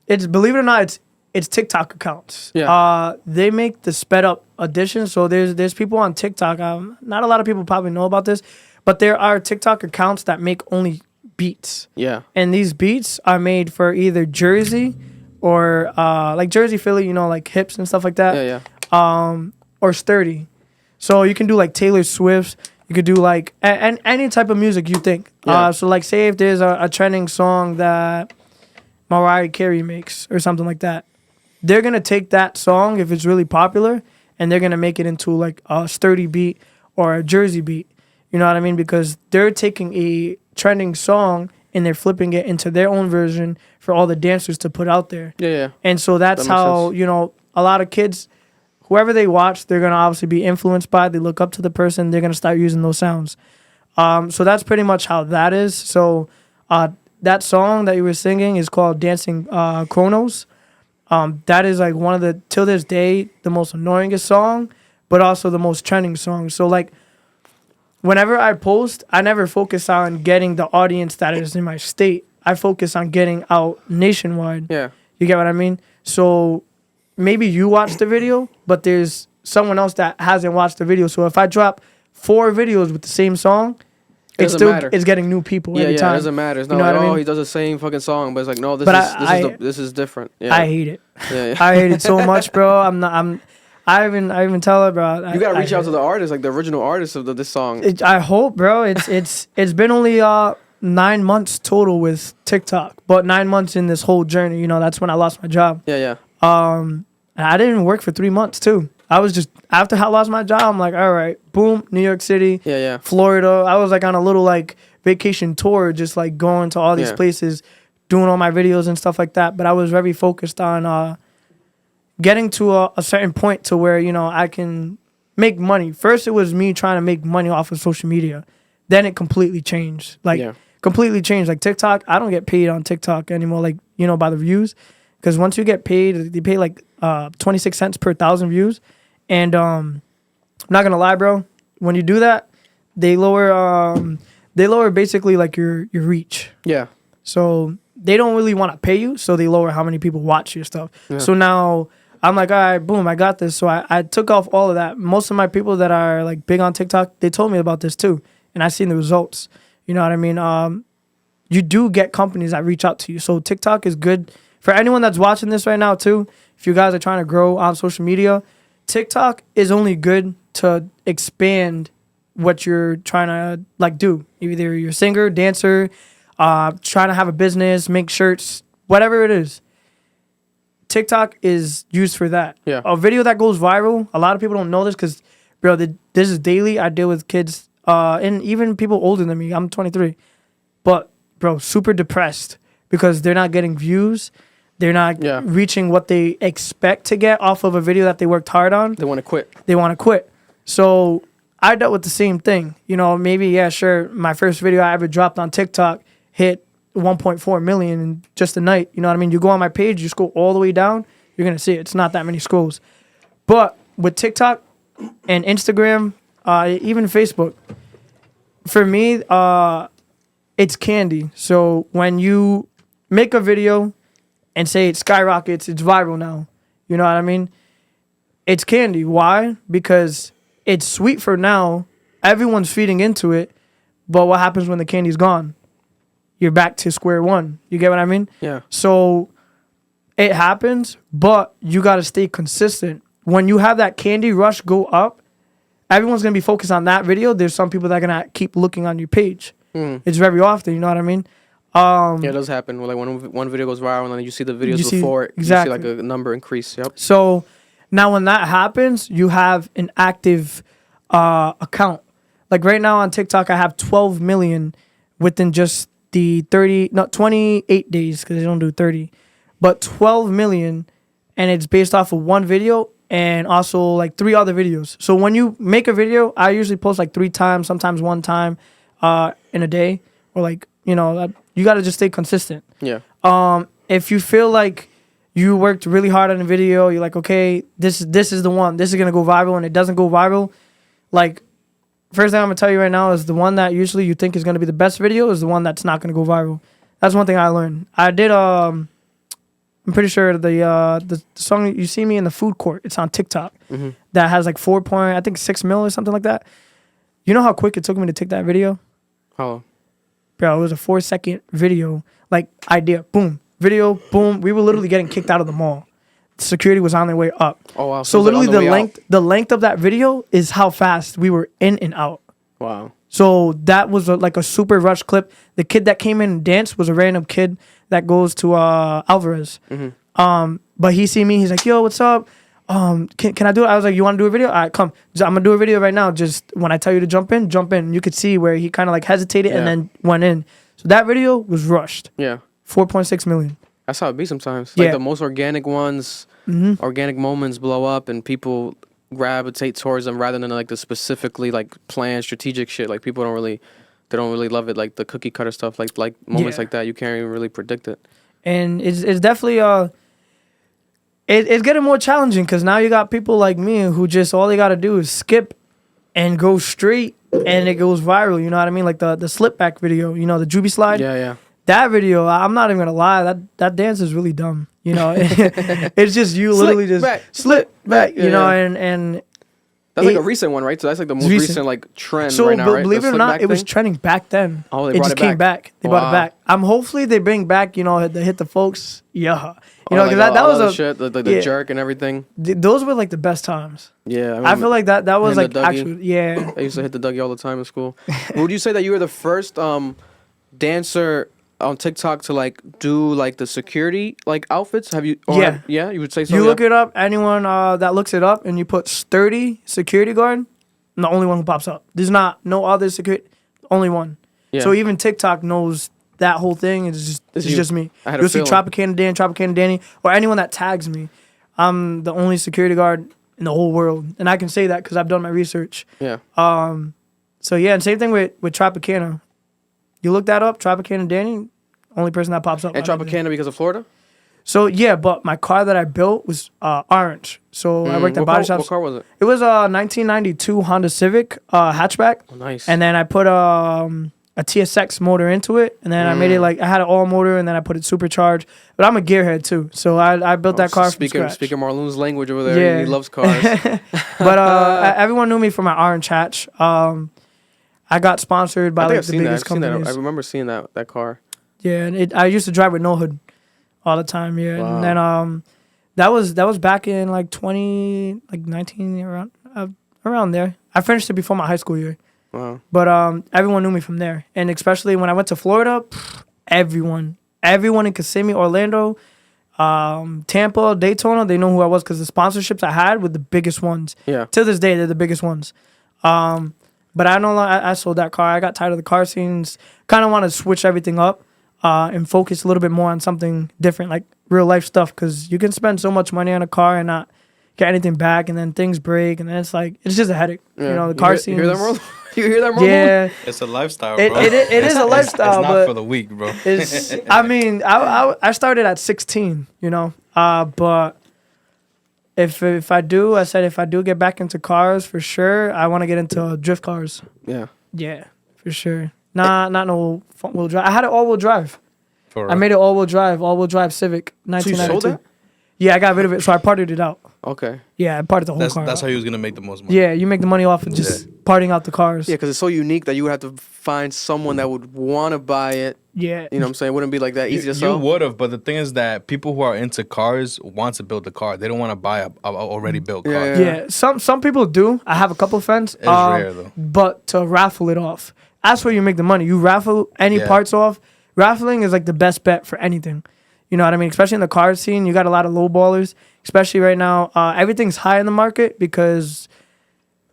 it's, believe it or not, it's TikTok accounts. Yeah. They make the sped up edition. So there's people on TikTok. Not a lot of people probably know about this. But there are TikTok accounts that make only beats. Yeah. And these beats are made for either Jersey or like Jersey, Philly, you know, like hips and stuff like that. Yeah. Or sturdy. So you can do like Taylor Swift. You could do like any type of music you think. Yeah. So like say if there's a trending song that Mariah Carey makes or something like that, they're going to take that song if it's really popular and they're going to make it into like a sturdy beat or a Jersey beat. You know what I mean? Because they're taking a trending song and they're flipping it into their own version for all the dancers to put out there. Yeah. And so that's That makes how, sense. you know, a lot of kids, whoever they watch, they're going to obviously be influenced by. They look up to the person. They're going to start using those sounds. So that's pretty much how that is. So that song that you were singing is called Dancing Chronos. That is like one of the, till this day, the most annoyingest song, but also the most trending song. So like, whenever I post, I never focus on getting the audience that is in my state. I focus on getting out nationwide. Yeah. You get what I mean? So maybe you watched the video, but there's someone else that hasn't watched the video. So if I drop 4 videos with the same song, Doesn't matter. it's getting new people Yeah, every time. it doesn't matter. It's not You know like, what I oh, mean? he does the same fucking song, but it's like, no, this But this is different. Yeah. I hate it. Yeah. I hate it so much, bro. I even tell her, bro. You gotta reach out to the artist, like the original artist of this song. I hope, bro. It's been only 9 months total with TikTok, but 9 months in this whole journey. You know, that's when I lost my job. Yeah. And I didn't work for 3 months too. I was just after I lost my job, I'm like, all right, boom, New York City, Yeah. Florida. I was like on a little like vacation tour, just like going to all these Yeah. places, doing all my videos and stuff like that. But I was very focused on getting to a certain point to where, you know, I can make money. First, it was me trying to make money off of social media. Then it completely changed. Completely changed. Like TikTok, I don't get paid on TikTok anymore, like, you know, by the views. Because once you get paid, they pay like 26 cents per 1,000 views. And I'm not going to lie, bro. When you do that, they lower basically like your reach. Yeah. So they don't really want to pay you, so they lower how many people watch your stuff. Yeah. So now I'm like, all right, boom, I got this. So I took off all of that. Most of my people that are like big on TikTok, they told me about this too. And I seen the results. You know what I mean? You do get companies that reach out to you. So TikTok is good for anyone that's watching this right now too. If you guys are trying to grow on social media, TikTok is only good to expand what you're trying to like do. Either you're a singer, dancer, trying to have a business, make shirts, whatever it is. TikTok is used for that. Yeah. A video that goes viral, a lot of people don't know this because, bro, this is daily. I deal with kids and even people older than me. I'm 23. But, bro, super depressed because they're not getting views. They're not reaching what they expect to get off of a video that they worked hard on. They want to quit. They want to quit. So I dealt with the same thing. You know, maybe, yeah, sure, my first video I ever dropped on TikTok hit 1.4 million in just a night. You know what I mean? You go on my page, you scroll all the way down, you're going to see it. It's not that many scrolls. But with TikTok and Instagram, even Facebook, for me, it's candy. So when you make a video and say it skyrockets, it's viral now. You know what I mean? It's candy. Why? Because it's sweet for now. Everyone's feeding into it. But what happens when the candy's gone? You're back to square one. You get what I mean? Yeah. So it happens, but you got to stay consistent. When you have that candy rush go up, everyone's going to be focused on that video. There's some people that are going to keep looking on your page. It's very often, you know what I mean? Yeah, it does happen. Like when one video goes viral and then you see the videos before it, exactly. you see like a number increase. Yep. So now when that happens, you have an active account. Like right now on TikTok, I have 12 million within just the 28 days because they don't do 30, but 12 million, and it's based off of one video and also like 3 other videos. So when you make a video, I usually post like 3 times, sometimes 1 time in a day, or like, you know, you got to just stay consistent. Yeah. If you feel like you worked really hard on a video, you're like, okay, this is the one, this is gonna go viral, and it doesn't go viral, like, first thing I'm gonna tell you right now is the one that usually you think is gonna be the best video is the one that's not gonna go viral. That's one thing I learned. I did I'm pretty sure the song You See Me in the Food Court, it's on TikTok, that has like 6 mil or something like that. You know how quick it took me to take that video? How long? Bro, it was a 4-second video, like idea, boom, video, boom. We were literally getting kicked out of the mall. security was on their way up. Oh wow! So it's like on literally way out. the length of that video is how fast we were in and out. Wow. So that was like a super rush clip. The kid that came in and danced was a random kid that goes to Alvarez. But he see me, he's like, yo, what's up? Can I do it? I was like, you want to do a video? All right, come. I'm gonna do a video right now. Just when I tell you to jump in, jump in. You could see where he kind of like hesitated and then went in. So that video was rushed. Yeah. 4.6 million. That's how it be sometimes. Yeah. Like the most organic ones, organic moments blow up and people gravitate towards them rather than like the specifically like planned strategic shit. Like people don't really love it. Like the cookie cutter stuff, like moments like that, you can't even really predict it. And it's definitely it's getting more challenging because now you got people like me who just all they got to do is skip and go straight and it goes viral. You know what I mean? Like the slip back video, you know, the Juby slide. Yeah. That video, I'm not even gonna lie, that dance is really dumb. You know, it's just you literally just slip back. You know, and that's like a recent one, right? So that's like the most recent like trend right now, right? Believe The it or slip not, back it was thing? trending back then. Oh, they it brought just it came back. They brought it back. Hopefully they bring back, you know, the hit the folks. Yeah, you know, because like that was the a shit, the jerk and everything. Those were like the best times. Yeah, I feel like that was like Dougie. actually, yeah. I used to hit the Dougie all the time in school. Would you say that you were the first dancer on TikTok to like do like the security like outfits? Have you? Yeah, you would say so. You look it up. Anyone that looks it up and you put sturdy security guard, I'm the only one who pops up. There's no other security. Only one. Yeah. So even TikTok knows that whole thing. It's just me. You'll see Tropicana Danny, or anyone that tags me. I'm the only security guard in the whole world, and I can say that because I've done my research. Yeah. So yeah, and same thing with Tropicana. You look that up, Tropicana Danny, only person that pops up. And Tropicana because of Florida? So yeah, but my car that I built was orange. So I worked at body shops. What car was it? It was a 1992 Honda Civic hatchback. Oh, nice. And then I put a TSX motor into it, and then I made it like I had an all motor, and then I put it supercharged. But I'm a gearhead too, so I built that car from scratch. Speaking Marloon's language over there, he loves cars. But everyone knew me for my orange hatch. I got sponsored by like the biggest companies. I remember seeing that car. Yeah, and I used to drive with no hood all the time. Yeah, Wow. and then that was back in like 19 around there. I finished it before my high school year. Wow. But everyone knew me from there, and especially when I went to Florida, everyone in Kissimmee, Orlando, Tampa, Daytona, they know who I was because the sponsorships I had were the biggest ones. Yeah. To this day, they're the biggest ones. But I sold that car. I got tired of the car scenes. Kind of want to switch everything up and focus a little bit more on something different, like real life stuff, because you can spend so much money on a car and not get anything back, and then things break, and then it's just a headache. Yeah. You know, the car scenes. You hear that, Marlon? You hear that, Marlon? Yeah. It's a lifestyle, bro. It is a lifestyle, it's but not for the weak, bro. I mean, I started at 16, you know, but if I do get back into cars, for sure, I want to get into drift cars. Yeah. Yeah, for sure. Not no front wheel drive. I had an all wheel drive. For I made it all wheel drive Civic, So you 1992. sold that? Yeah, I got rid of it, so I parted it out. Okay. Yeah, I parted the whole car. That's out. how he was gonna make the most money. Yeah, you make the money off of just parting out the cars. Yeah, because it's so unique that you would have to find someone that would want to buy it. Yeah. You know what I'm saying? It wouldn't be like that easy to You sell. would have, but the thing is that people who are into cars want to build the car. They don't want to buy a already built car. Yeah. Yeah, some people do. I have a couple of friends. It's rare though. But to raffle it off, that's where you make the money. You raffle any parts off. Raffling is like the best bet for anything. You know what I mean? Especially in the car scene, you got a lot of low ballers. Especially right now, everything's high in the market because,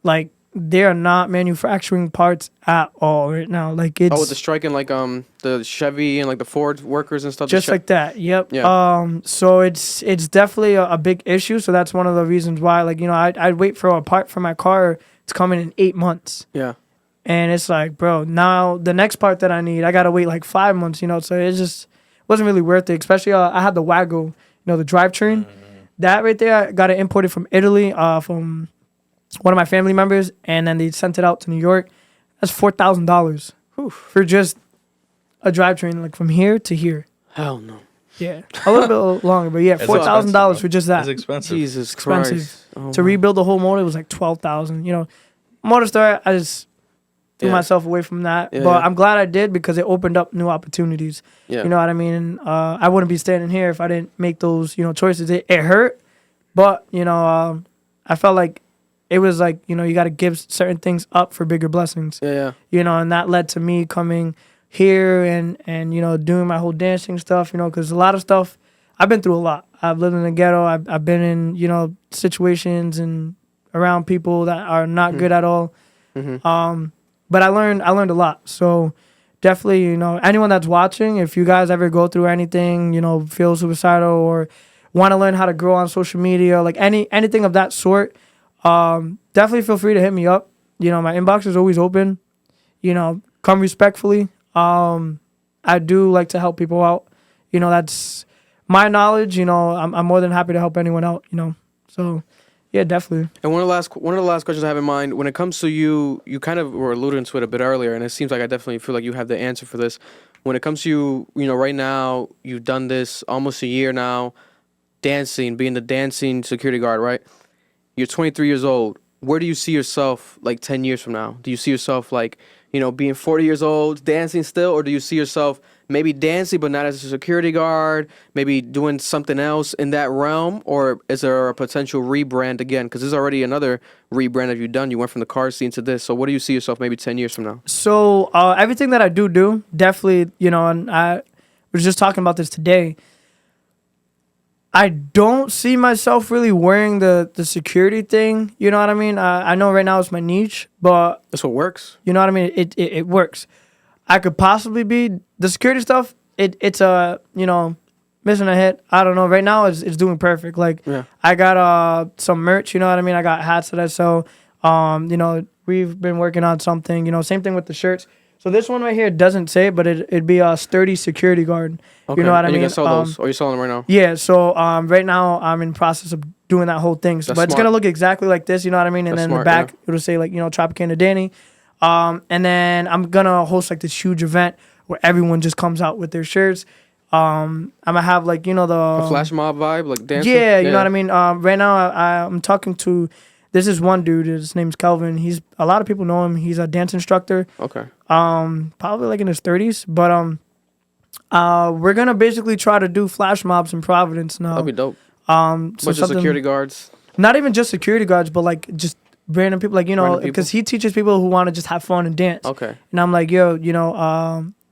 like, they are not manufacturing parts at all right now. Like it's with the striking, like the Chevy and like the Ford workers and stuff. just like that. Yep. Yeah. So it's definitely a big issue. So that's one of the reasons why, like, you know, I'd wait for a part for my car to come in 8 months. Yeah. And it's like, bro, now the next part that I need, I gotta wait like 5 months. You know, so it just wasn't really worth it. Especially I had the Wago, you know, the drivetrain. That right there, I got it imported from Italy, from one of my family members, and then they sent it out to New York. That's $4,000 for just a drivetrain, like from here to here. Hell no. Yeah, a little bit longer, but yeah, $4,000 for just that. It's expensive. Jesus Expensive. Christ. Oh To my- rebuild the whole motor was like $12,000. You know, motor store, I just threw Yeah. myself away from that. Yeah, But yeah. I'm glad I did because it opened up new opportunities. Yeah. You know what I mean? And I wouldn't be standing here if I didn't make those, you know, choices. It hurt, But I felt like it was like you got to give certain things up for bigger blessings. Yeah. And that led to me coming here and doing my whole dancing stuff. Because a lot of stuff I've been through a lot. I've lived in the ghetto. I've been in situations and around people that are not good at all. But I learned a lot. So definitely, anyone that's watching, if you guys ever go through anything, feel suicidal or want to learn how to grow on social media, like anything of that sort, definitely feel free to hit me up. My inbox is always open. Come respectfully. I do like to help people out. That's my knowledge. I'm more than happy to help anyone out. So yeah, definitely. And one of the last questions I have in mind, when it comes to you kind of were alluding to it a bit earlier, and it seems like I definitely feel like you have the answer for this. When it comes to you, right now, you've done this almost a year now, dancing, being the dancing security guard, right? You're 23 years old. Where do you see yourself like 10 years from now? Do you see yourself like, being 40 years old, dancing still? Or do you see yourself maybe dancing but not as a security guard, maybe doing something else in that realm? Or is there a potential rebrand again? Because there's already another rebrand that you've done. You went from the car scene to this. So what do you see yourself maybe 10 years from now? So everything that I do, definitely, and I was just talking about this today. I don't see myself really wearing the security thing. You know what I mean? I know right now it's my niche, but That's what works. you know what I mean? It works. I could possibly be the security stuff. It's missing a hit. I don't know. Right now it's doing perfect. Like I got some merch. You know what I mean? I got hats that I sell. We've been working on something. Same thing with the shirts. So this one right here doesn't say it, but it'd be a sturdy security guard. Okay. You know what I mean? You can sell those, or you're selling them right now? Yeah. So right now I'm in process of doing that whole thing. So, but it's gonna look exactly like this. You know what I mean? And That's then smart, in the back it'll say like Tropicana Danny. And then I'm gonna host like this huge event where everyone just comes out with their shirts. I'm gonna have like the a flash mob vibe, like dancing. Yeah, you know what I mean. Right now I'm talking to. This is one dude. His name's Kelvin. A lot of people know him. He's a dance instructor. Okay. Probably like in his 30s. But we're gonna basically try to do flash mobs in Providence now. That'd be dope. So Bunch of security guards. Not even just security guards, but like just random people. Like because he teaches people who want to just have fun and dance. Okay. And I'm like, yo,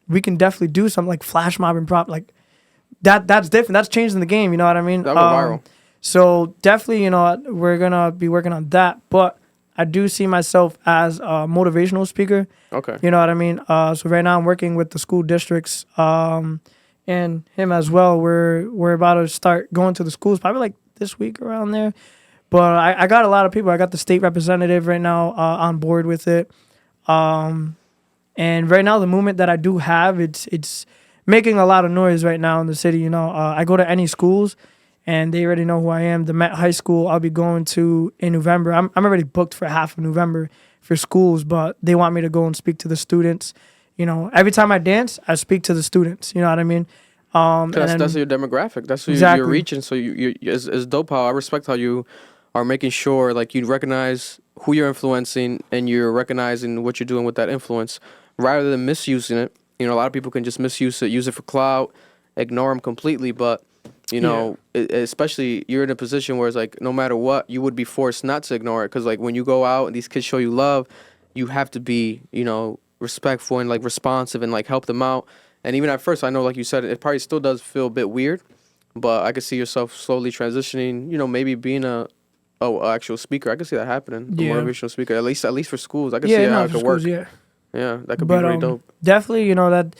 we can definitely do something like flash mob and prop like that. That's different. That's changing the game. You know what I mean? That go viral. So definitely, we're gonna be working on that. But I do see myself as a motivational speaker. Okay. You know what I mean? So right now I'm working with the school districts and him as well. We're about to start going to the schools probably like this week around there. But I got a lot of people. I got the state representative right now on board with it. And right now the movement that I do have, it's making a lot of noise right now in the city. I go to any schools. And they already know who I am. The Met High School I'll be going to in November. I'm already booked for half of November for schools, but they want me to go and speak to the students. Every time I dance, I speak to the students. You know what I mean? That's your demographic. That's who exactly. you're reaching. So it's dope how I respect how you are making sure like you recognize who you're influencing and you're recognizing what you're doing with that influence rather than misusing it. A lot of people can just misuse it, use it for clout, ignore them completely, but especially you're in a position where it's like no matter what, you would be forced not to ignore it because like when you go out and these kids show you love, you have to be respectful and like responsive and like help them out. And even at first, I know like you said, it probably still does feel a bit weird, but I could see yourself slowly transitioning. Maybe being a actual speaker. I could see that happening. A motivational speaker, at least for schools. I could see how it could work. Yeah, that could be pretty dope. Definitely, that.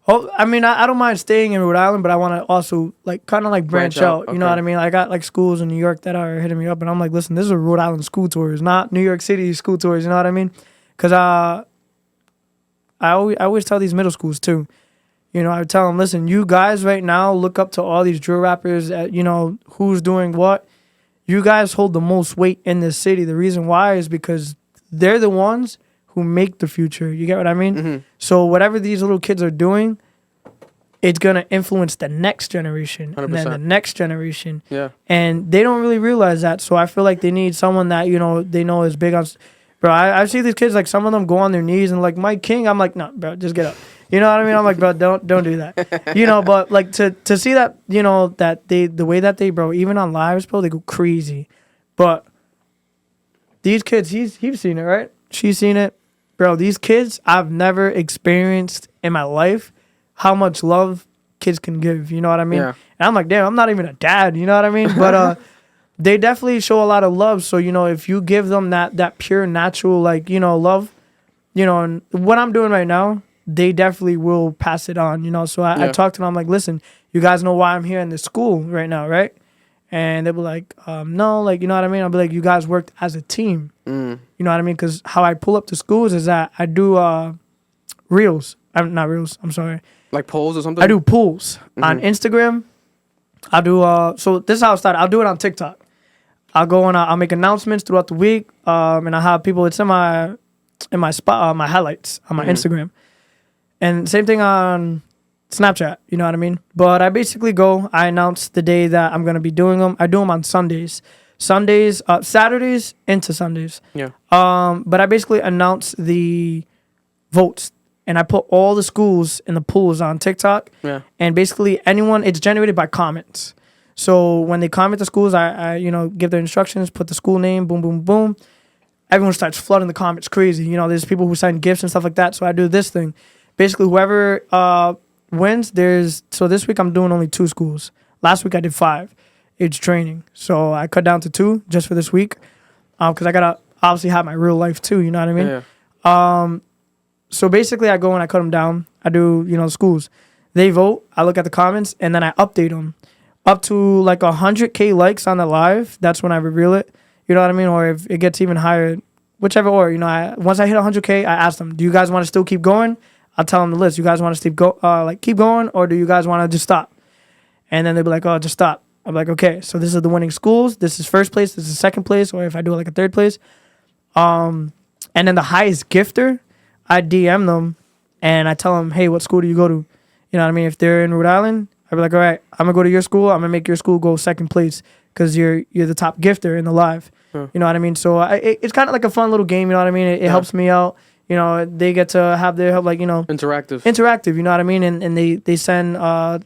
Oh, I mean, I don't mind staying in Rhode Island, but I want to also like kind of like branch out. Okay. You know what I mean? I got like schools in New York that are hitting me up, and I'm like, listen, this is a Rhode Island school tours, not New York City school tours. You know what I mean? Because I always tell these middle schools too. I would tell them, listen, you guys right now look up to all these drill rappers. Who's doing what. You guys hold the most weight in this city. The reason why is because they're the ones who make the future. You get what I mean? Mm-hmm. So whatever these little kids are doing, it's going to influence the next generation 100%. And then the next generation. Yeah. And they don't really realize that. So I feel like they need someone that, they know is big on. Bro, I see these kids, like some of them go on their knees and like Mike King. I'm like, no, bro, just get up. You know what I mean? I'm like, bro, don't do that. You know, but like to see that, you know, that the way that they, bro, even on lives, bro, they go crazy. But these kids, he's seen it, right? She's seen it. Bro, these kids, I've never experienced in my life how much love kids can give. You know what I mean? Yeah. And I'm like, damn, I'm not even a dad. You know what I mean? But they definitely show a lot of love. So, you know, if you give them that pure, natural, like, you know, love, you know, and what I'm doing right now, they definitely will pass it on, you know. So I talk to them. I'm like, listen, you guys know why I'm here in this school right now, right? And they'll be like, no, like, you know what I mean? I'll be like, you guys worked as a team. You know what I mean? Because how I pull up to schools is that I do reels. I'm not reels. I'm sorry. Like polls or something? I do pools on Instagram. I do, so this is how I started. I'll do it on TikTok. I'll go and I'll make announcements throughout the week. And I have people, it's in my spot, my highlights on my Instagram. And same thing on Snapchat, you know what I mean? But I basically go, I announce the day that I'm going to be doing them. I do them on Sundays. Saturdays into Sundays. Yeah. But I basically announce the votes. And I put all the schools in the pools on TikTok. Yeah. And basically anyone, it's generated by comments. So when they comment the schools, I you know, give their instructions, put the school name, boom, boom, boom. Everyone starts flooding the comments crazy. You know, there's people who send gifts and stuff like that. So I do this thing. Basically, whoever wins, so this week I'm doing only 2 schools. Last week I did 5. It's training. So I cut down to 2 just for this week. Because I got to obviously have my real life too, you know what I mean? Yeah. So basically I go and I cut them down. I do, you know, schools. They vote. I look at the comments and then I update them. Up to like 100K likes on the live. That's when I reveal it. You know what I mean? Or if it gets even higher, whichever order. You know, once I hit 100K, I ask them, do you guys want to still keep going? I'll tell them the list. You guys want to keep going, or do you guys want to just stop? And then they'll be like, oh, just stop. I'm like, okay, so this is the winning schools. This is first place. This is second place. Or if I do like a third place. And then the highest gifter, I DM them and I tell them, hey, what school do you go to? You know what I mean? If they're in Rhode Island, I'd be like, all right, I'm going to go to your school. I'm going to make your school go second place because you're the top gifter in the live. You know what I mean? So it's kind of like a fun little game. You know what I mean? It helps me out. You know, they get to have their help, like, you know. Interactive, you know what I mean? And they send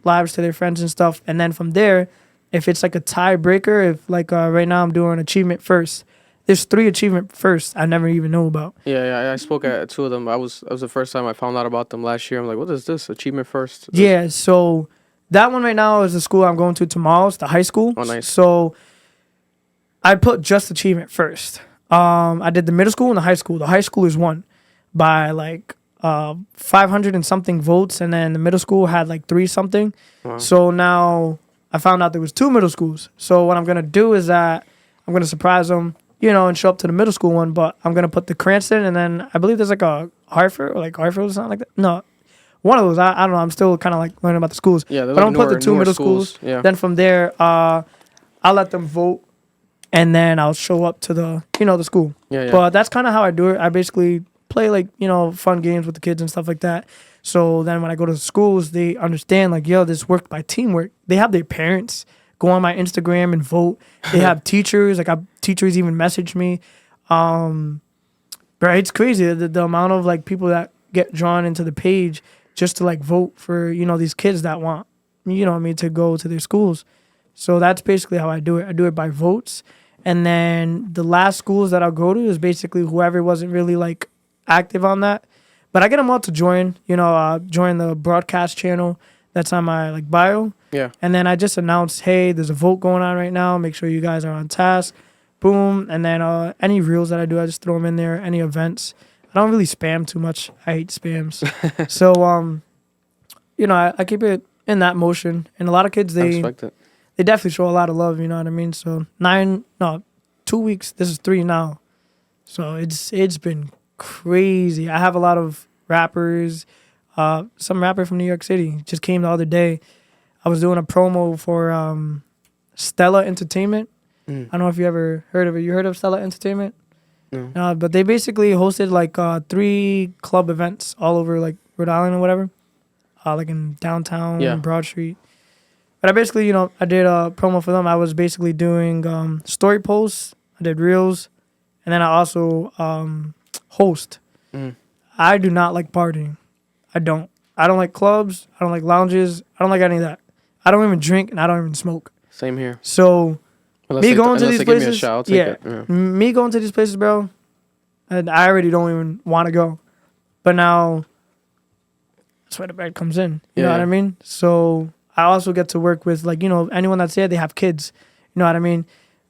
lives to their friends and stuff. And then from there, if it's like a tiebreaker, if like right now I'm doing achievement first. There's 3 achievement firsts I never even know about. Yeah, I spoke at 2 of them. That was the first time I found out about them last year. I'm like, what is this? Achievement first? Yeah, so that one right now is the school I'm going to tomorrow. It's the high school. Oh, nice. So I put just achievement first. I did the middle school and the high school. The high school is won by like 500 and something votes, and then the middle school had like 3 something. Wow. So now I found out there was 2 middle schools. So what I'm gonna do is that I'm gonna surprise them, you know, and show up to the middle school one. But I'm gonna put the Cranston, and then I believe there's like a Hartford or something like that. No, one of those. I don't know. I'm still kind of like learning about the schools. Yeah, but I'm gonna put the 2 middle schools. Yeah. Then from there, I'll let them vote, and then I'll show up to the the school. Yeah. But that's kind of how I do it. I basically play like fun games with the kids and stuff like that. So then when I go to the schools, they understand like, yo, this worked by teamwork. They have their parents go on my Instagram and vote. They have teachers, like teachers even message me. Bro, it's crazy the amount of like people that get drawn into the page just to like vote for these kids that want to go to their schools. So that's basically how I do it. I do it by votes, and then the last schools that I'll go to is basically whoever wasn't really like active on that. But I get them all to join, join the broadcast channel that's on my like bio. Yeah. And then I just announce, hey, there's a vote going on right now. Make sure you guys are on task. Boom. And then any reels that I do, I just throw them in there. Any events. I don't really spam too much. I hate spams. So, I keep it in that motion. And a lot of kids, they definitely show a lot of love, you know what I mean? So 2 weeks. This is 3 now. So it's been crazy. I have a lot of rappers. Some rapper from New York City just came the other day. I was doing a promo for Stella Entertainment. I don't know if you ever heard of it. You heard of Stella Entertainment? No. But they basically hosted like 3 club events all over like Rhode Island or whatever, like in downtown, Broad Street. But I basically, I did a promo for them. I was basically doing story posts. I did reels, and then I also host. I do not like partying. I don't. I don't like clubs. I don't like lounges. I don't like any of that. I don't even drink and I don't even smoke. Same here. So Unless me they- going to unless these they give me a places, shot, I'll take it. Yeah. me going to these places, bro. And I already don't even want to go. But now that's where the bread comes in. You know Yeah. what I mean? So I also get to work with, like, you know, anyone that's there, they have kids. You know what I mean?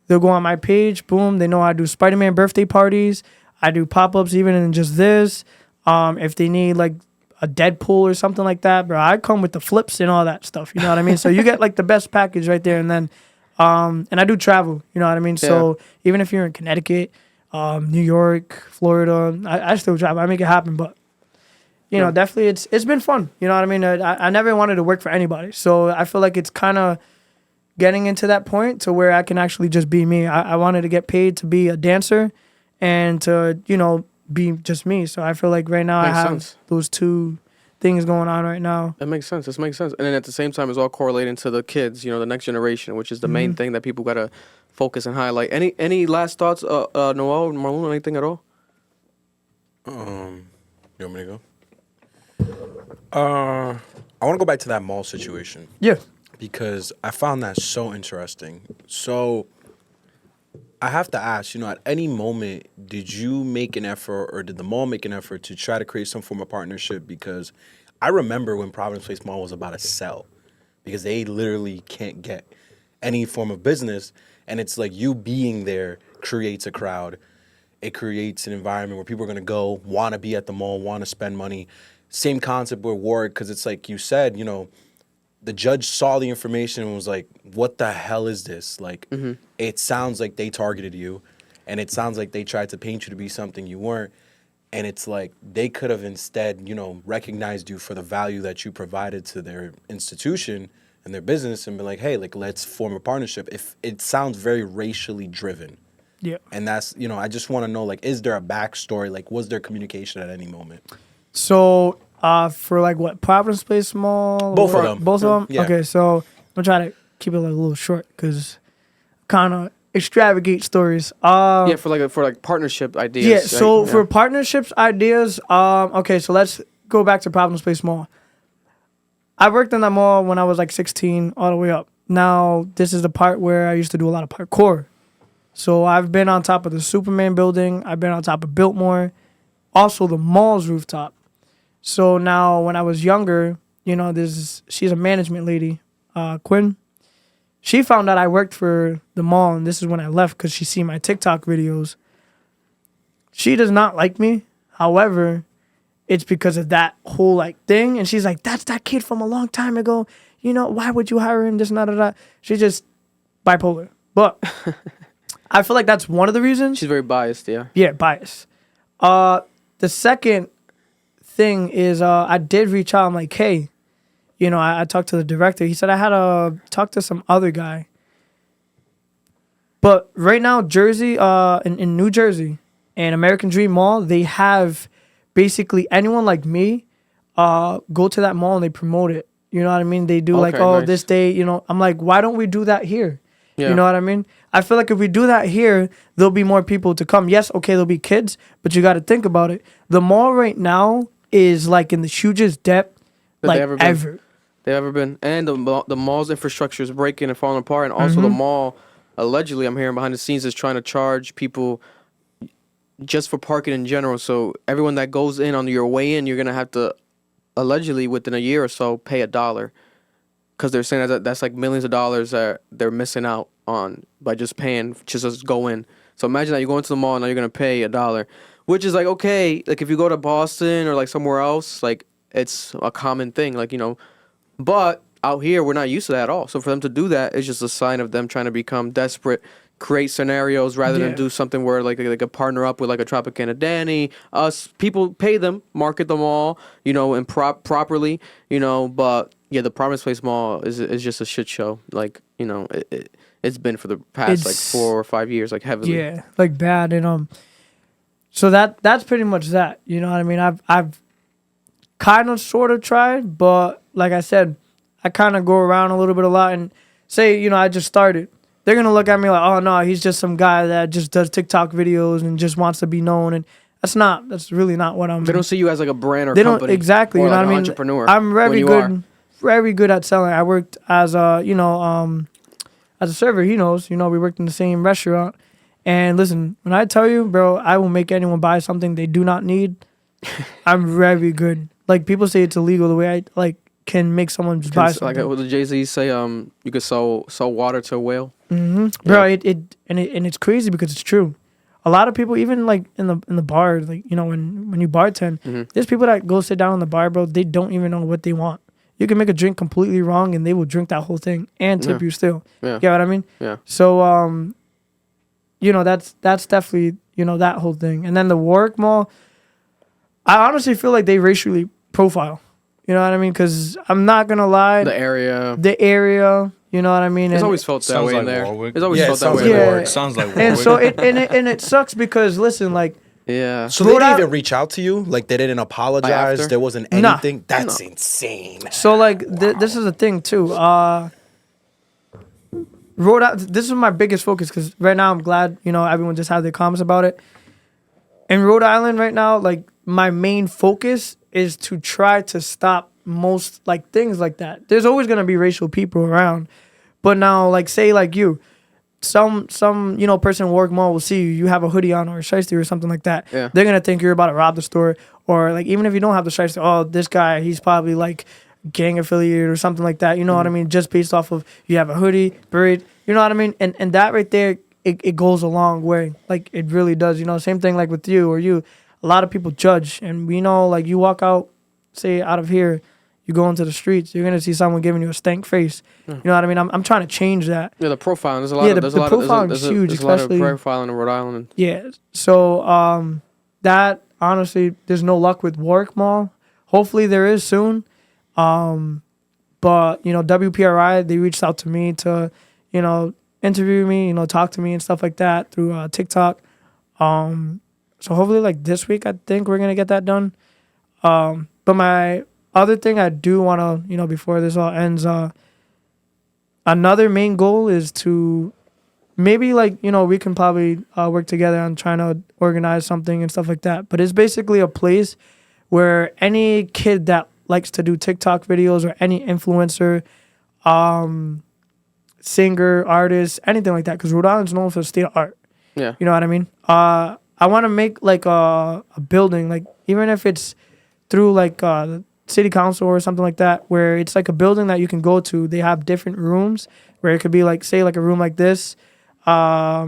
They'll go on my page, boom. They know I do Spider-Man birthday parties. I do pop-ups even in just this. If they need like a Deadpool or something like that, bro, I come with the flips and all that stuff. You know what I mean? So you get like the best package right there. And then, and I do travel. You know what I mean? So even if you're in Connecticut, New York, Florida, I still travel. I make it happen. But you know, definitely it's been fun. You know what I mean? I never wanted to work for anybody. So I feel like it's kind of getting into that point to where I can actually just be me. I wanted to get paid to be a dancer and to, you know, be just me. So I feel like right now Makes I have sense. those two things going on right now. That makes sense. This makes sense. And then at the same time, it's all correlating to the kids, you know, the next generation, which is the main thing that people got to focus and highlight. Any last thoughts, Noel, Marlon, anything at all? You want me to go? I want to go back to that mall situation Yeah. because I found that so interesting. So I have to ask, you know, at any moment, did you make an effort or did the mall make an effort to try to create some form of partnership? Because I remember when Providence Place Mall was about to sell because they literally can't get any form of business. And it's like you being there creates a crowd. It creates an environment where people are going to go, want to be at the mall, want to spend money. Same concept with Warwick, because it's like you said, you know, the judge saw the information and was like, what the hell is this? Like, it sounds like they targeted you, and it sounds like they tried to paint you to be something you weren't. And it's like they could have instead, you know, recognized you for the value that you provided to their institution and their business and been like, hey, like, let's form a partnership. If it sounds very racially driven. Yeah. And that's, you know, I just want to know, like, is there a backstory? Like, was there communication at any moment? So for like what, Providence Place Mall? Both of them. Both of them? Yeah. Okay, so I'm going to try to keep it like a little short because kind of extravagate stories. Yeah, for like partnership ideas. Yeah, right? so for partnerships ideas, okay, so let's go back to Providence Place Mall. I worked in that mall when I was like 16 all the way up. Now, this is the part where I used to do a lot of parkour. So I've been on top of the Superman building. I've been on top of Biltmore. Also the mall's rooftop. So now when I was younger, you know, she's a management lady, Quinn. She found out I worked for the mall, and this is when I left because she seen my TikTok videos. She does not like me. However, it's because of that whole like thing. And she's like, that's that kid from a long time ago. You know, why would you hire him? This and that. She's just bipolar. But I feel like that's one of the reasons. She's very biased, yeah. Yeah, bias. The second thing is I did reach out. I'm like, hey, you know, I talked to the director. He said I had to talk to some other guy. But right now, Jersey, in New Jersey and American Dream Mall, they have basically anyone like me go to that mall and they promote it. You know what I mean? They do like, Okay, oh, nice. this day, you know. I'm like, why don't we do that here? Yeah. You know what I mean? I feel like if we do that here, there'll be more people to come. Yes, okay, there'll be kids, but you got to think about it. The mall right now is like in the hugest depth That like they ever been. ever. They've ever been. And the mall's infrastructure is breaking and falling apart. And also the mall, allegedly, I'm hearing behind the scenes, is trying to charge people just for parking in general. So everyone that goes in on your way in, you're going to have to, allegedly, within a year or so, pay $1. Because they're saying that's like millions of dollars that they're missing out on by just paying, just go in. So imagine that you go into the mall and now you're going to pay $1. Which is like, okay, like if you go to Boston or like somewhere else, like it's a common thing. Like, you know, but out here, we're not used to that at all. So for them to do that is just a sign of them trying to become desperate, create scenarios rather than do something where like they could partner up with like a Tropicana Danny. Us, people pay them, market them all, you know, and properly, you know. But yeah, the Providence Place Mall is just a shit show. Like, you know, it's been for the past like 4 or 5 years, like heavily. Yeah, like bad. And so that's pretty much that. You know what I mean? I've kind of sort of tried, but like I said, I kind of go around a little bit a lot and say, you know, I just started. They're going to look at me like, oh, no, he's just some guy that just does TikTok videos and just wants to be known. And That's really not what I'm. They don't see you as like a brand or They company. don't exactly. Or You know like what I an mean? entrepreneur. I'm when you are. very good at selling. I worked as a as a server. He knows. You know, we worked in the same restaurant. And listen, when I tell you, bro, I will make anyone buy something they do not need. I'm very good. Like people say it's illegal the way I like can make someone just buy Like something. what did Jay-Z say? You could sell water to a whale. Bro, it's crazy because it's true. A lot of people, even like in the bar, like you know, when you bartend, there's people that go sit down in the bar, bro. They don't even know what they want. You can make a drink completely wrong, and they will drink that whole thing and tip you still. Yeah. You get what I mean? Yeah. So you know, that's definitely, you know, that whole thing. And then the Warwick Mall, I honestly feel like they racially profile. You know what I mean? Because I'm not gonna lie, The area. you know what I mean? It's And- always felt that Sounds way in like there. Warwick. It's always Yeah, it felt that sounds way. like in there. Warwick. Sounds like and Warwick. so it sucks because listen, like Yeah. So they Rhode didn't Island- even reach out to you? Like they didn't apologize? after? There wasn't Nah. anything? That's insane. so like this is the thing too. This is my biggest focus because right now I'm glad, you know, everyone just had their comments about it. In Rhode Island right now, like my main focus is to try to stop most like things like that. There's always gonna be racial people around, but now like say like you, some you know person in Warwick Mall will see you have a hoodie on or a shiesty or something like that. Yeah. They're gonna think you're about to rob the store, or like even if you don't have the shiesty, oh this guy he's probably like gang affiliated or something like that. You know what I mean? Just based off of you have a hoodie, buried. You know what I mean? And that right there, it goes a long way. Like it really does. You know, same thing like with you or you. A lot of people judge, and we know like you walk out, say out of here, you go into the streets, you're gonna see someone giving you a stank face. You know what I mean? I'm trying to change that. Yeah, the profiling. There's a lot Yeah, of the there's a lot of profiling there's is a, huge, there's a lot of especially- profiling in Rhode Island. Yeah. So that honestly, there's no luck with Warwick Mall. Hopefully there is soon. But you know, WPRI they reached out to me to, you know, interview me, you know, talk to me and stuff like that through TikTok. So hopefully like this week I think we're gonna get that done. But my other thing I do wanna, you know, before this all ends, another main goal is to maybe like, you know, we can probably work together on trying to organize something and stuff like that. But it's basically a place where any kid that likes to do TikTok videos or any influencer, singer, artist, anything like that, because Rhode Island's known for state of art. Yeah. You know what I mean? I want to make like a building, like even if it's through like the city council or something like that, where it's like a building that you can go to. They have different rooms where it could be like, say like a room like this, a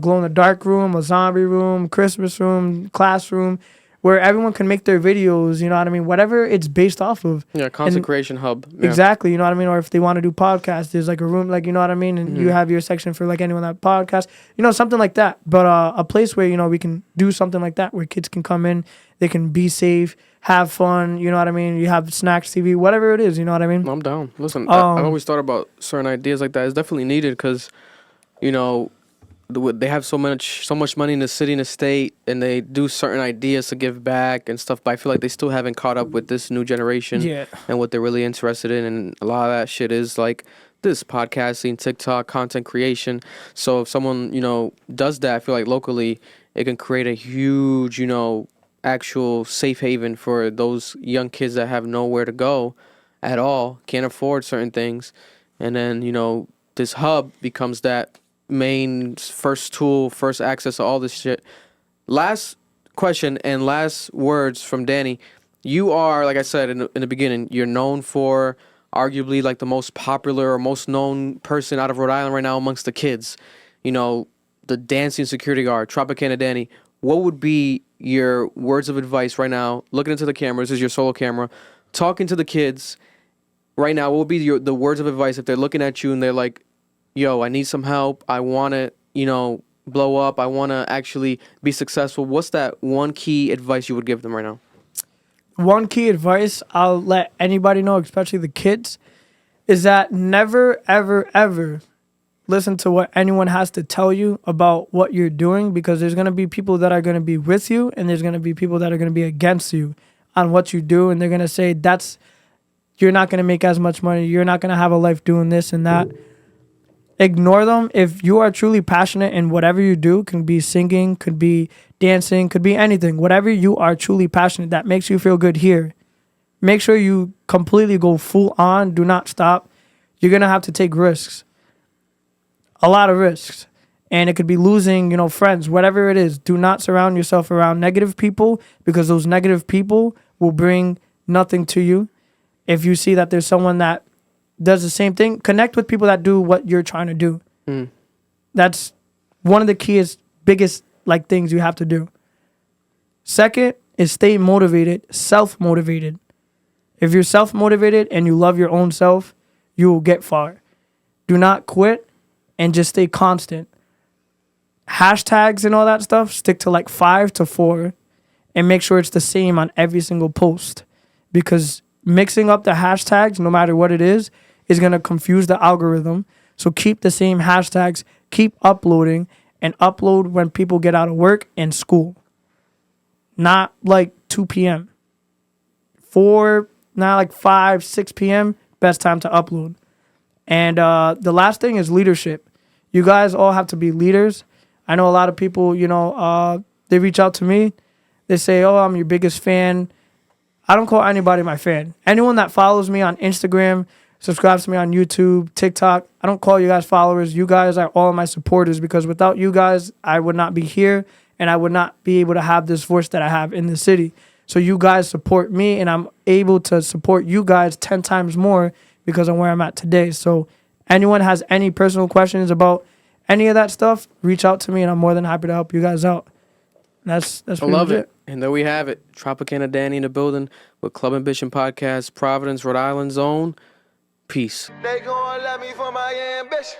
glow in the dark room, a zombie room, Christmas room, classroom, where everyone can make their videos, you know what I mean? Whatever it's based off of. Yeah, content And- creation hub. Yeah. Exactly, you know what I mean? Or if they want to do podcasts, there's like a room, like, you know what I mean? And you have your section for like anyone that podcast, you know, something like that. But a place where, you know, we can do something like that, where kids can come in, they can be safe, have fun, you know what I mean? You have snacks, TV, whatever it is, you know what I mean? I'm down. Listen, I've Um, always thought about certain ideas like that. It's definitely needed because, you know, they have so much money in the city and the state, and they do certain ideas to give back and stuff. But I feel like they still haven't caught up with this new generation Yeah. and what they're really interested in. And a lot of that shit is like this podcasting, TikTok, content creation. So if someone, you know, does that, I feel like locally it can create a huge, you know, actual safe haven for those young kids that have nowhere to go at all, can't afford certain things. And then, you know, this hub becomes that main first tool, first access to all this shit. Last question and last words from Danny. You are, like I said in the beginning, you're known for arguably like the most popular or most known person out of Rhode Island right now amongst the kids. You know, the dancing security guard, Tropicana Danny. What would be your words of advice right now, looking into the camera? This is your solo camera, talking to the kids right now. What would be the words of advice if they're looking at you and they're like, yo, I need some help. I want to, you know, blow up. I want to actually be successful. What's that one key advice you would give them right now? One key advice I'll let anybody know, especially the kids, is that never, ever, ever listen to what anyone has to tell you about what you're doing, because there's going to be people that are going to be with you and there's going to be people that are going to be against you on what you do. And they're going to say, you're not going to make as much money. You're not going to have a life doing this and that. ignore them. If you are truly passionate in whatever you do, can be singing, could be dancing, could be anything. Whatever you are truly passionate that makes you feel good here, make sure you completely go full on. Do not stop. You're going to have to take risks. A lot of risks. And it could be losing, friends, whatever it is. Do not surround yourself around negative people, because those negative people will bring nothing to you. If you see that there's someone that does the same thing, connect with people that do what you're trying to do. That's one of the biggest things you have to do. Second is stay motivated, self-motivated. If you're self-motivated and you love your own self, you will get far. Do not quit and just stay constant. Hashtags and all that stuff, stick to 5 to 4 and make sure it's the same on every single post, because mixing up the hashtags, no matter what it is going to confuse the algorithm. So keep the same hashtags, keep uploading, and upload when people get out of work and school. Not 2 p.m. 5, 6 p.m., best time to upload. And the last thing is leadership. You guys all have to be leaders. I know a lot of people, they reach out to me. They say, oh, I'm your biggest fan. I don't call anybody my fan. Anyone that follows me on Instagram, subscribes to me on YouTube, TikTok, I don't call you guys followers. You guys are all my supporters, because without you guys, I would not be here and I would not be able to have this voice that I have in the city. So you guys support me, and I'm able to support you guys 10 times more because I'm where I'm at today. So anyone has any personal questions about any of that stuff, reach out to me, and I'm more than happy to help you guys out. That's I love it. And there we have it. Tropicana Danny in the building with Club Ambition Podcast, Providence, Rhode Island's own. Peace. They gon' love me for my ambition.